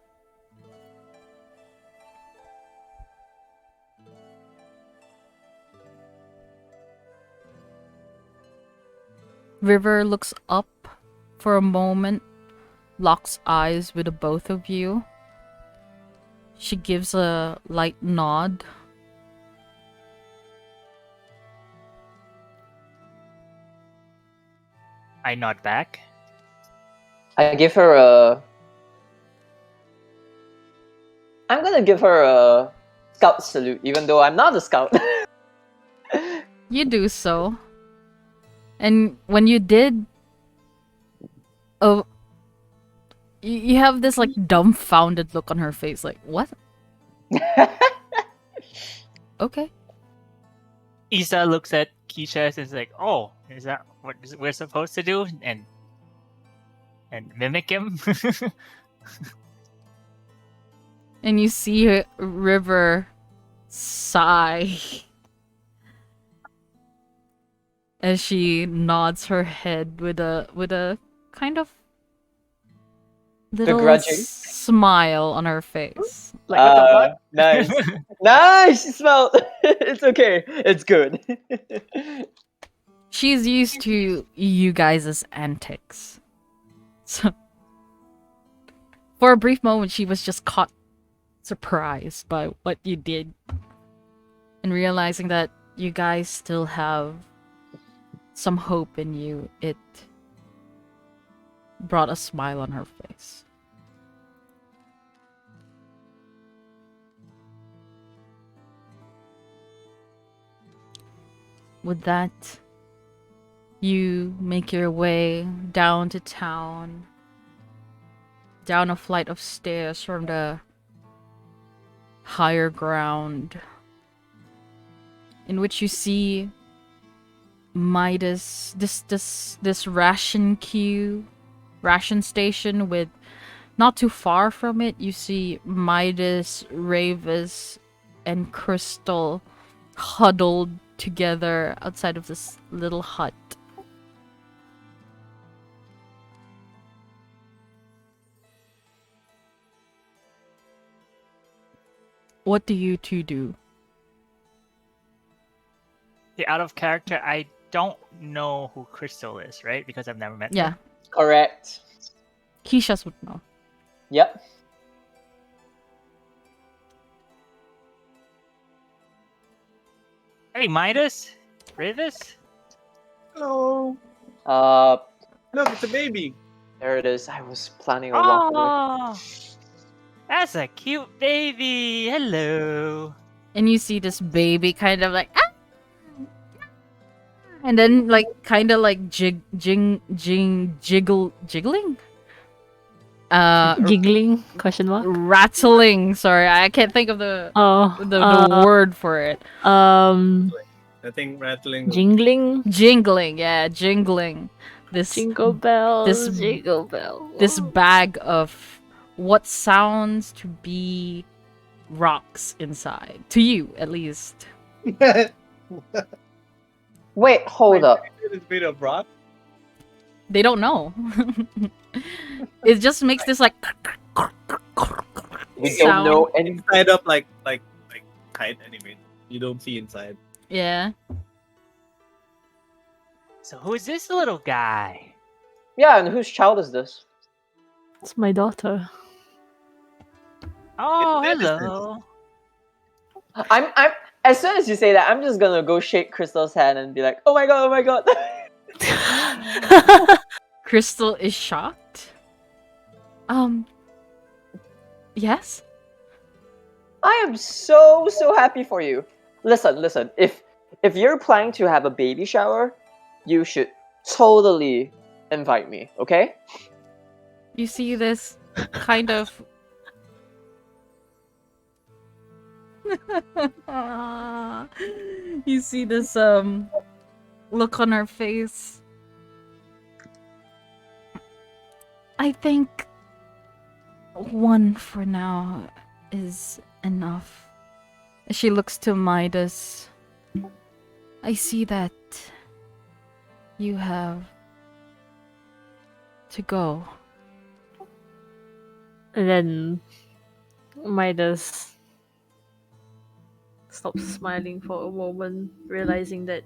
River looks up for a moment, locks eyes with the both of you. She gives a light nod. I nod back. I give her a... I'm gonna give her a scout salute, even though I'm not a scout. You do so. And when you did... Oh... You have this, like, dumbfounded look on her face, like, what? Okay. Issa looks at Keisha and is like, "Oh, is that what we're supposed to do?" And mimic him. And you see River sigh as she nods her head with a kind of little Begrudging. smile on her face. Like, what the fuck? Nice. Nice! You smelled. It's okay. It's good. She's used to you guys' antics. So for a brief moment she was just caught surprised by what you did. And realizing that you guys still have some hope in you, it brought a smile on her face. With that, you make your way down to town, down a flight of stairs from the higher ground, in which you see Midas, this ration station with, not too far from it, you see Midas, Ravis, and Crystal huddled together outside of this little hut. What do you two do? Out of character, I don't know who Crystal is, right? Because I've never met Yeah, her. Correct. Keisha's would know. Yep. Hey, Midas? Ravis? Hello. Uh, Look, it's a baby. there it is. I was planning on walking away. Oh! That's a cute baby! Hello! And you see this baby kind of like, ah! And then like kind of like jiggling. Giggling? Question mark. Rattling. Sorry, I can't think of the Oh. word for it. I think rattling. Jingling. Jingling, yeah, jingling. Jingle bells. this- Jingle bells. This bag of what sounds to be rocks inside. To you, at least. Wait, hold up. It's made of rock. They don't know. It just makes this like We sound. don't know any. Tied up like kite anyway. You don't see inside. Yeah. So who's this little guy? Yeah, and whose child is this? It's my daughter. Oh, It's hello! I'm. As soon as you say that, I'm just gonna go shake Crystal's hand and be like, "Oh my god! Oh my god!" Crystal is shocked. Yes? I am so happy for you. Listen. If you're planning to have a baby shower, you should totally invite me. Okay? You see this kind of you see this look on her face. I think one for now is enough. She looks to Midas. I see that you have to go. And then Midas stops smiling for a moment, realizing that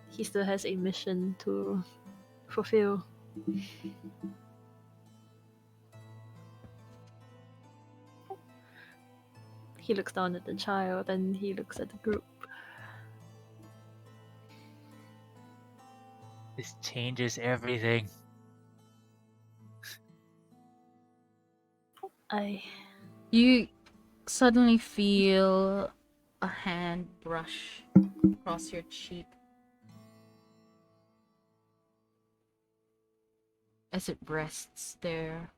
he still has a mission to fulfill. He looks down at the child and he looks at the group. This changes everything. You suddenly feel a hand brush across your cheek as it rests there,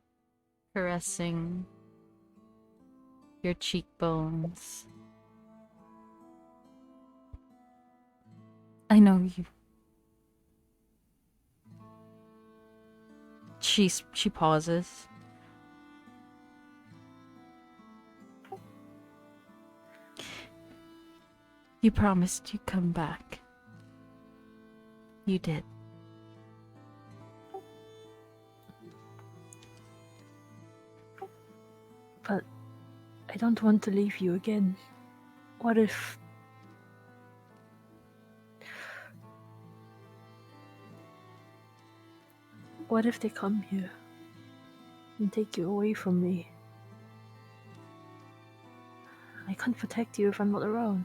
caressing your cheekbones. I know you. She pauses. You promised you'd come back. You did. But I don't want to leave you again. What if... What if they come here and take you away from me? I can't protect you if I'm not around.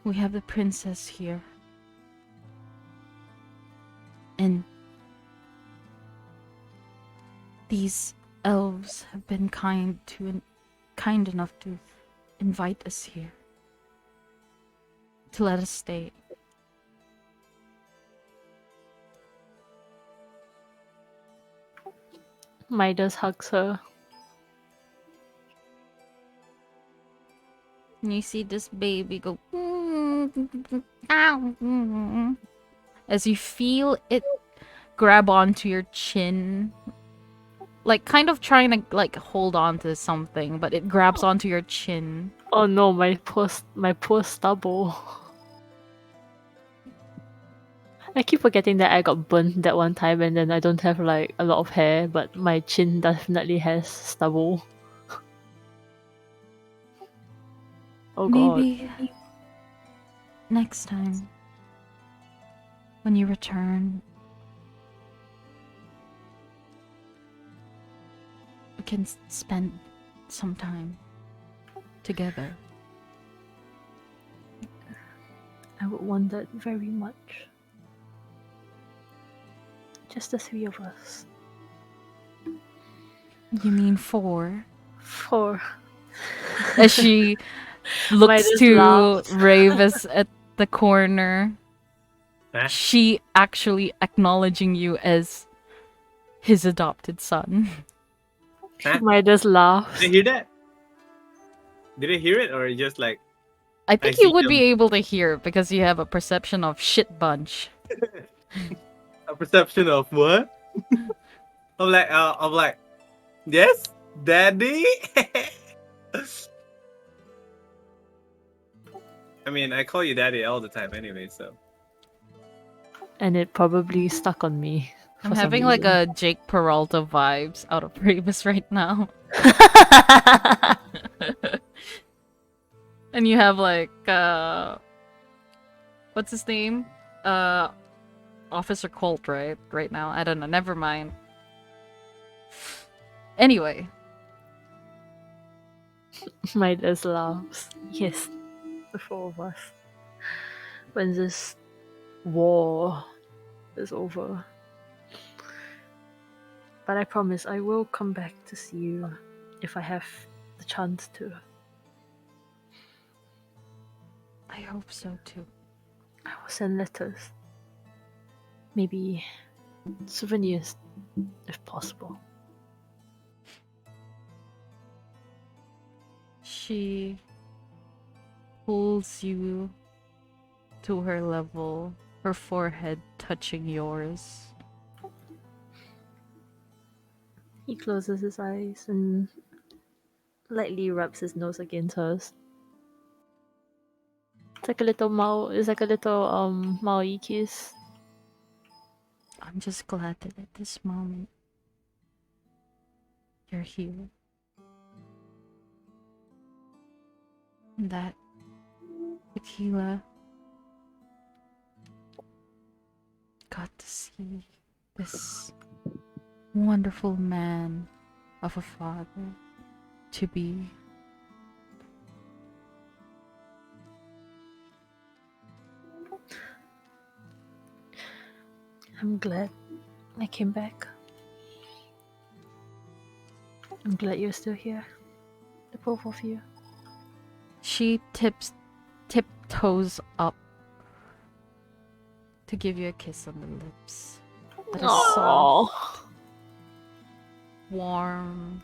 We have the princess here. And these elves have been kind enough to invite us here. To let us stay. Midas hugs her. And you see this baby go as you feel it grab onto your chin, like kind of trying to like hold on to something, but it grabs onto your chin. Oh no, my poor stubble. I keep forgetting that I got burnt that one time and then I don't have like a lot of hair, but my chin definitely has stubble. Oh god. Maybe next time when you return, we can spend some time together. I would want that very much. Just the three of us. You mean 4? 4. As she looks Midas to laughs. Ravis at the corner, Huh? she actually acknowledging you as his adopted son. Huh? Midas laughs. Did I hear that? Did I hear it or just like I think see you would be them. able to hear because you have a perception of shit bunch. A perception of what? I'm like, yes, daddy. I mean, I call you daddy all the time anyway, so. And it probably stuck on me. I'm for some having like reason. a Jake Peralta vibes out of Ravis right now. And you have like what's his name? Officer Colt, right now. I don't know, never mind. Anyway, Midas laughs. Yes, the 4 of us. When this war is over. But I promise I will come back to see you if I have the chance to. I hope so too. I will send letters. Maybe souvenirs, if possible. She pulls you to her level, her forehead touching yours. He closes his eyes and lightly rubs his nose against hers. It's like a little Maui kiss. I'm just glad that at this moment you're here. And that Tequila got to see this wonderful man of a father to be. I'm glad I came back. I'm glad you're still here. The both of you. She tiptoes up to give you a kiss on the lips. That is soft, Aww. warm.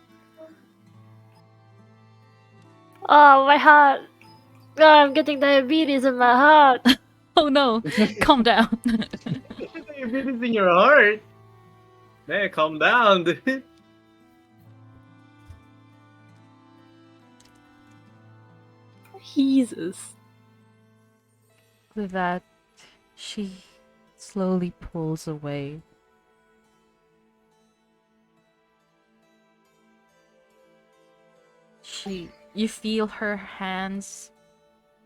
Oh, my heart. Oh, I'm getting diabetes in my heart. Oh no, calm down. Diabetes in your heart. Man, calm down, dude. Jesus. With that, she slowly pulls away. You feel her hands,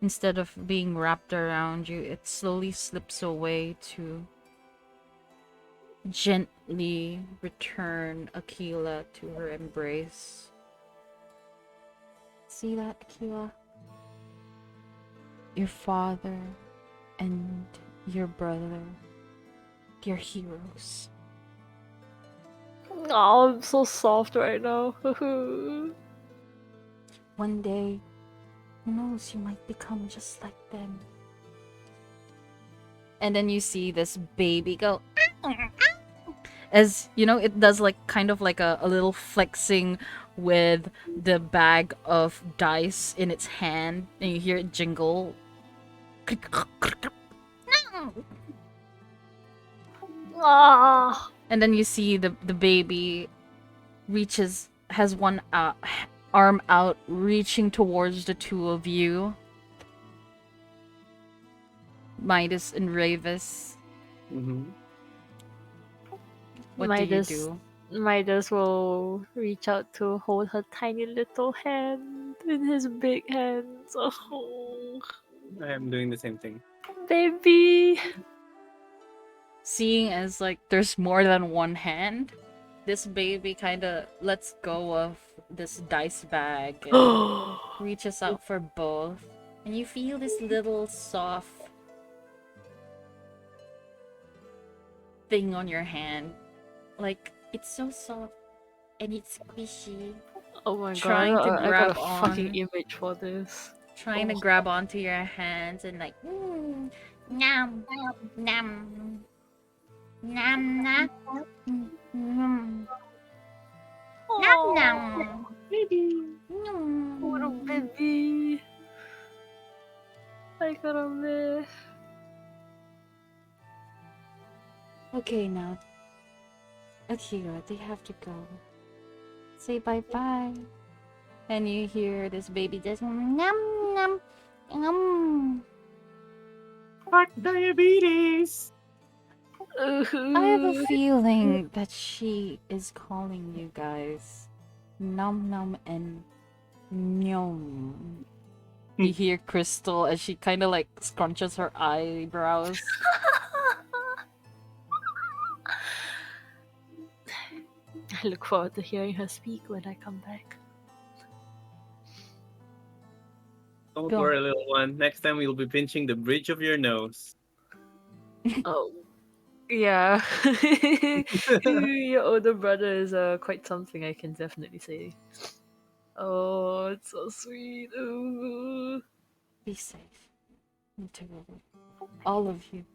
instead of being wrapped around you, it slowly slips away to gently return Aquila to her embrace. See that, Aquila? your father and your brother, your heroes. Oh, I'm so soft right now. One day, who knows, you might become just like them. And then you see this baby go, as you know, it does like kind of like a little flexing with the bag of dice in its hand, and you hear it jingle. Ah. And then you see the baby has one arm out, reaching towards the two of you, Midas and Ravis. Mm-hmm. What do you do? Midas will reach out to hold her tiny little hand in his big hands. Oh, I am doing the same thing. baby. Seeing as like there's more than one hand, this baby kind of lets go of this dice bag and reaches out for both, and you feel this little soft thing on your hand. Like, it's so soft and it's squishy. Oh my Trying god, to I got a grab fucking on. image for this. Trying to grab onto your hands and like, Nom, nom, nom, nom, nom, nom, nom. Little baby. I gotta miss. okay, now, Akira, they have to go. Say bye-bye. And you hear this baby just Nom, nom, nom. Fuck diabetes! I have a feeling that she is calling you guys Num Num and Nyom. You hear Crystal as she kind of like scrunches her eyebrows. I look forward to hearing her speak when I come back. Don't Go. worry, little one. Next time we'll be pinching the bridge of your nose. Oh, yeah. Your older brother is quite something, I can definitely say. Oh, it's so sweet. Ooh. Be safe. Together. All of you.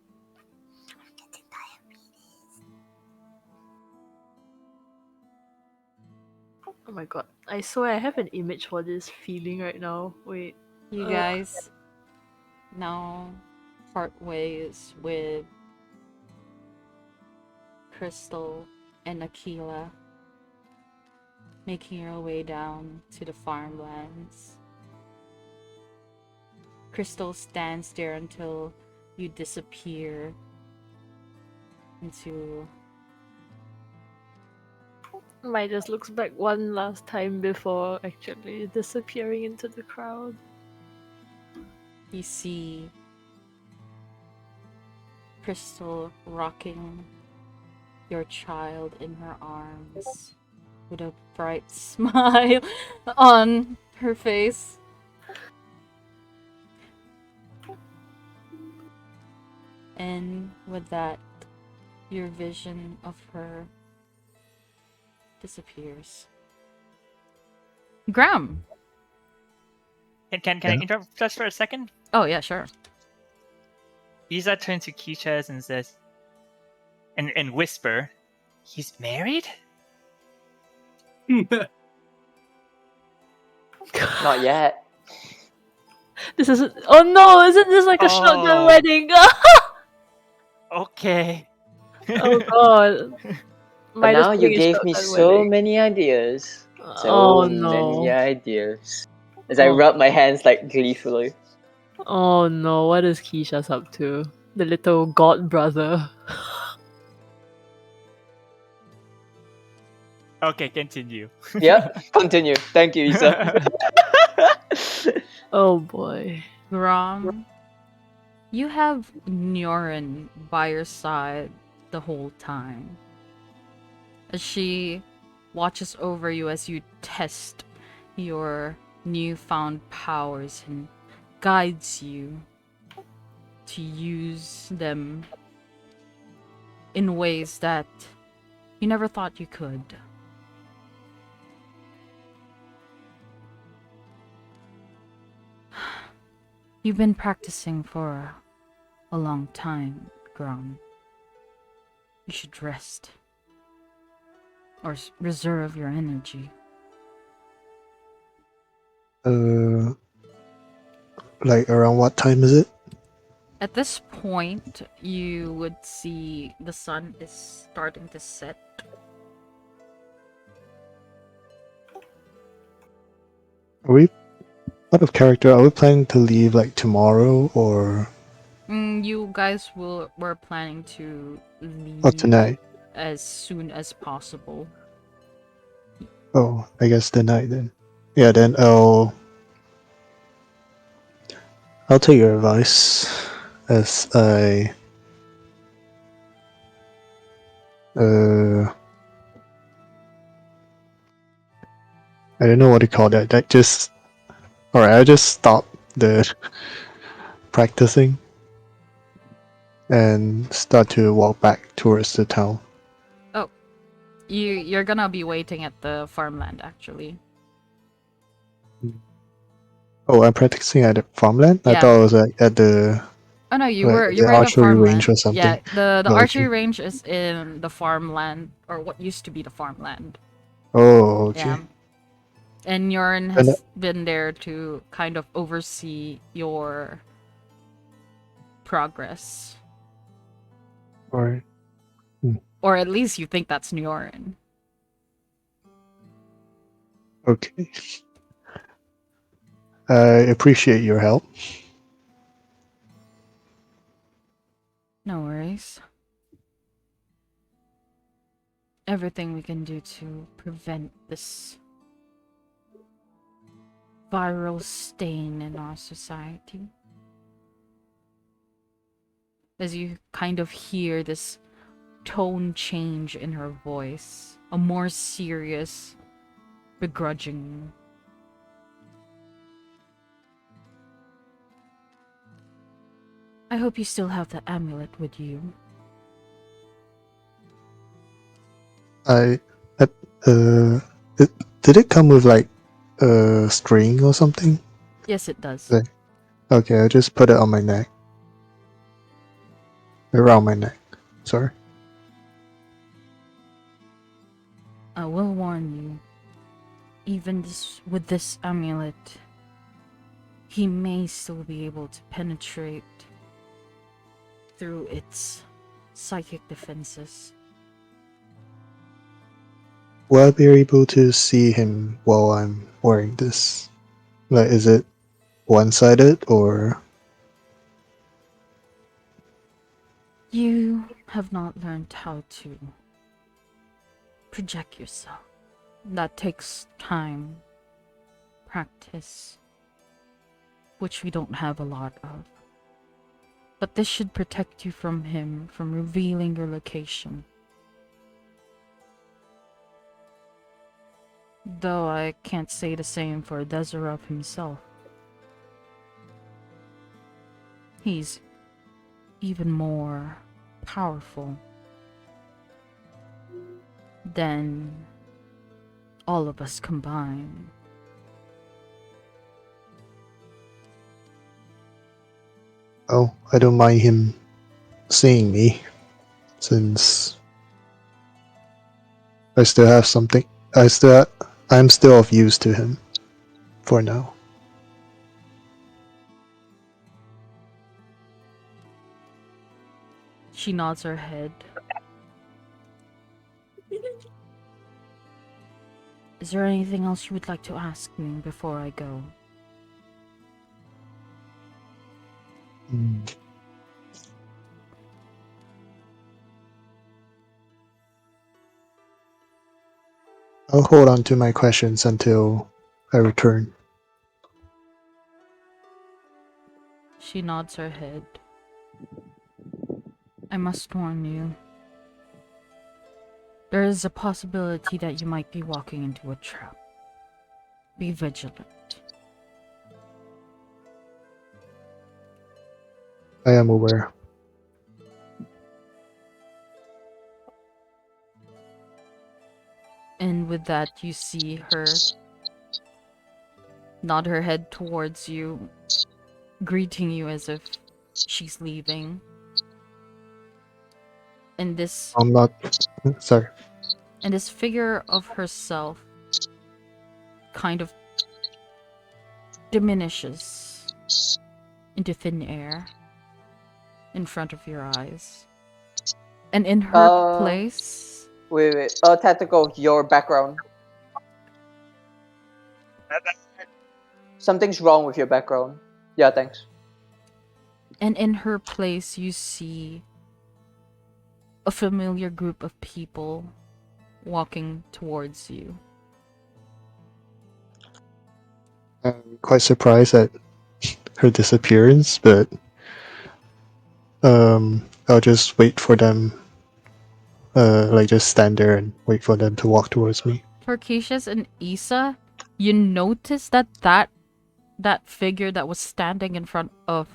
Oh my god. I swear I have an image for this feeling right now. Wait. You guys now part ways with Crystal and Aquila, making your way down to the farmlands. Crystal stands there until you disappear into... Midas looks back one last time before actually disappearing into the crowd. You see Crystal rocking your child in her arms with a bright smile on her face. And with that, your vision of her disappears. Graham! Can I interrupt just for a second? Oh, yeah, sure. Lisa turns to Keisha and says, and whisper, "He's married?" Not yet. This is oh no! Isn't this like a shotgun Oh. wedding? Okay. Oh god! But now you doing a gave me shotgun so wedding. many ideas. Oh Many no! ideas. As I Oh. rub my hands like gleefully. Oh no! What is Keisha's up to? The little god brother. Okay, continue. Yep, continue. Thank you, Isa. Oh boy. Grom, you have Nyorin by your side the whole time. As she watches over you as you test your newfound powers and guides you to use them in ways that you never thought you could. You've been practicing for a long time, Grom. You should rest. Or reserve your energy. Like around what time is it? At this point, you would see the sun is starting to set. Are we out of character? Are we planning to leave like tomorrow or You guys were planning to leave tonight? as soon as possible. Oh, I guess tonight then. Yeah, then I'll take your advice as I I don't know what to call that. That just alright, I'll just stop the practicing and start to walk back towards the town. You're gonna be waiting at the farmland actually. Oh, I'm practicing at the farmland? I Yeah. thought it was like at the Oh no, you like, were the at the archery farmland. range or something. Yeah, the Oh, archery okay. range is in the farmland, or what used to be the farmland. Oh, okay. Yeah. And Yorin has been there to kind of oversee your progress. Alright. Or at least you think that's Yorin. Okay. I appreciate your help. No worries. Everything we can do to prevent this viral stain in our society. As you kind of hear this tone change in her voice, a more serious, begrudging. I hope you still have the amulet with you. Did it come with like a string or something? Yes, it does. Like- Okay, I'll just put it on my neck. Around my neck. Sorry. I will warn you, even with this amulet, he may still be able to penetrate through its psychic defenses. Will I be able to see him while I'm wearing this? Like, is it one-sided or? You have not learned how to project yourself. That takes time, practice, which we don't have a lot of. But this should protect you from him, from revealing your location. Though I can't say the same for Desirov himself. He's even more powerful than all of us combined. Oh, I don't mind him seeing me, since I still have something. I'm still of use to him, for now. She nods her head. Is there anything else you would like to ask me before I go? I'll hold on to my questions until I return. She nods her head. I must warn you. There is a possibility that you might be walking into a trap. Be vigilant. I am aware. And with that, you see her nod her head towards you, greeting you as if she's leaving. And this I'm not. Sorry. figure of herself kind of diminishes into thin air in front of your eyes. And in her place, Wait. Tactical, your background. Something's wrong with your background. Yeah, thanks. and in her place, you see a familiar group of people walking towards you. I'm quite surprised at her disappearance, but I'll just wait for them. Like just stand there and wait for them to walk towards me. Torquatius and Issa, you notice that figure that was standing in front of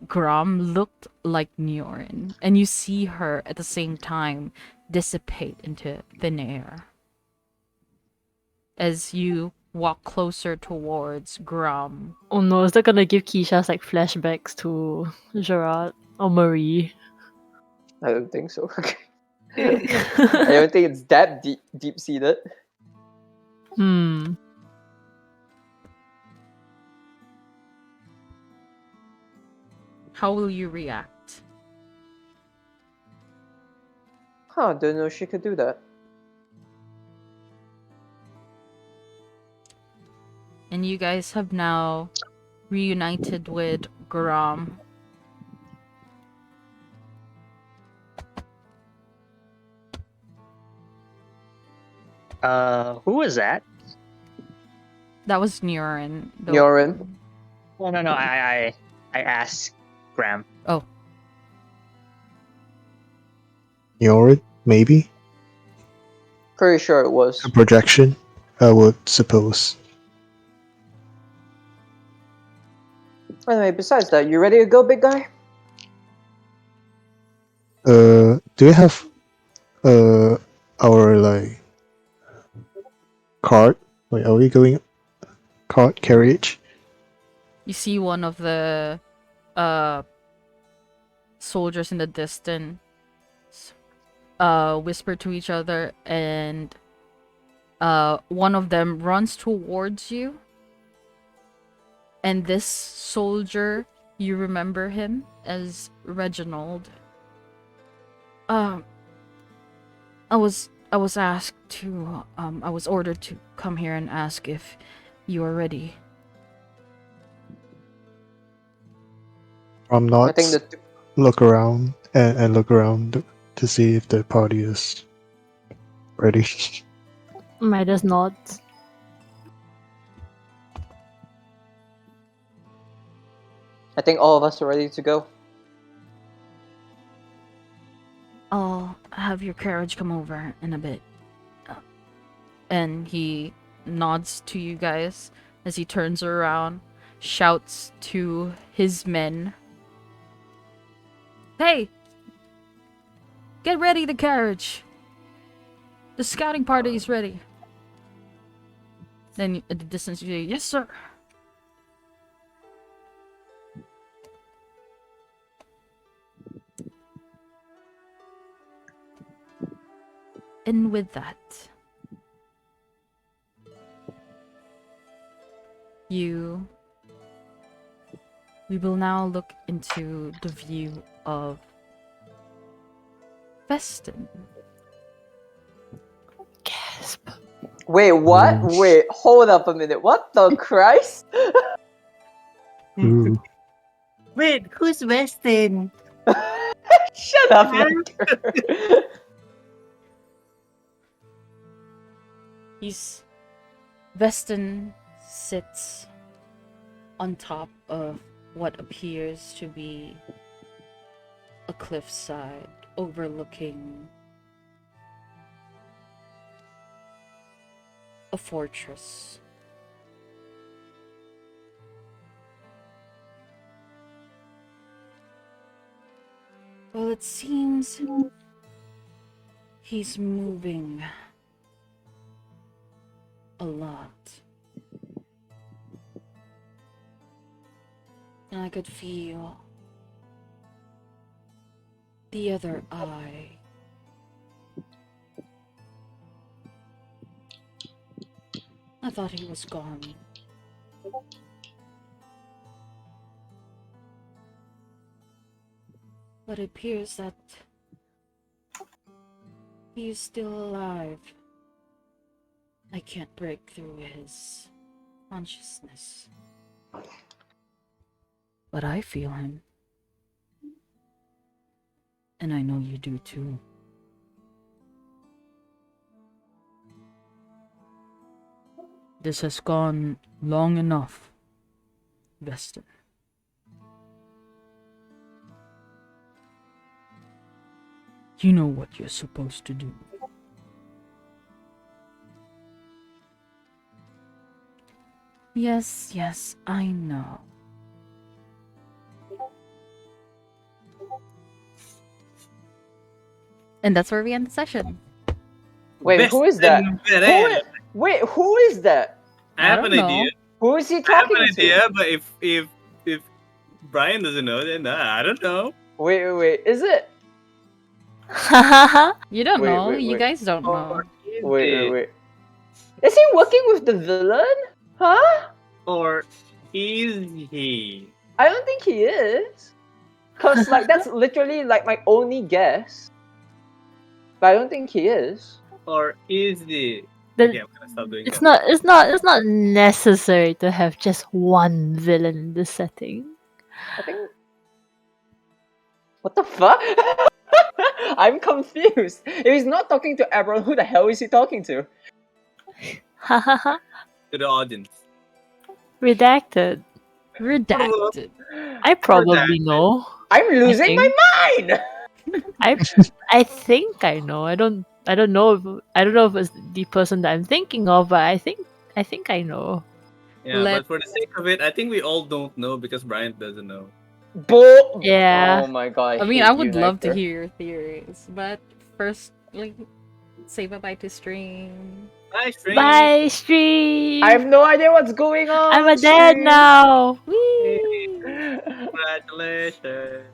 Grom looked like Nyorin, and you see her at the same time dissipate into thin air as you walk closer towards Grom. Oh no, is that gonna give Keisha's like flashbacks to Gerard or Marie? I don't think so. I don't think it's that deep seated. Hmm. How will you react? Huh, didn't know she could do that. And you guys have now reunited with Grom. Who was that? That was Nyorin. Nyorin. Oh no, I asked Graham. Oh, Yorid, maybe? Pretty sure it was. A projection, I would suppose. Anyway, besides that, you ready to go, big guy? Do you have our like cart? Like, are we going cart carriage? you see one of the soldiers in the distance whisper to each other, and one of them runs towards you. And this soldier, you remember him as Reginald. I was asked to I was ordered to come here and ask if you are ready. I'm not. I think that Look around and look around to see if the party is ready. Midas not. I think all of us are ready to go. I'll have your carriage come over in a bit. And he nods to you guys as he turns around, shouts to his men. Hey! Get ready the carriage! The scouting party is ready. Then at the distance you say, yes sir! And with that, we will now look into the view of Festin. Gasp. Wait, what? Mm. Wait, hold up a minute. What the Christ? Ooh. Wait, who's Weston? Shut up, Nectar. Veston sits on top of what appears to be a cliffside overlooking a fortress. Well, it seems he's moving a lot. And I could feel the other eye. I thought he was gone. But it appears that he is still alive. I can't break through his consciousness. But I feel him. And I know you do too. This has gone long enough, Vesta. You know what you're supposed to do. Yes, I know. And that's where we end the session. Wait, who is that? Who is that? I have I an don't know. idea. Who is he I have talking an to? idea, but if Brian doesn't know, then I don't know. Wait. Is it? You don't Wait, know. wait, You wait. guys don't know. Wait. Is he working with the villain? Huh? Or is he? I don't think he is. Cause like that's literally like my only guess. But I don't think he is. Or is it? The- Okay, I'm gonna stop doing It's that. it's not necessary to have just one villain in this setting. I think. What the fuck? I'm confused. If he's not talking to everyone, who the hell is he talking to? Hahaha. To the audience. Redacted. Redacted. I probably know. I'm losing my mind. I think I know. I don't know if it's the person that I'm thinking of, but I think I know. Yeah, Let- but for the sake of it, I think we all don't know because Brian doesn't know. Yeah. Oh my god. I mean, hate I would you, love to Nectar. hear your theories, but first, like, say bye-bye to stream. Bye, stream. Bye, stream. I have no idea what's going on. I'm a dad stream. now. Whee! Congratulations.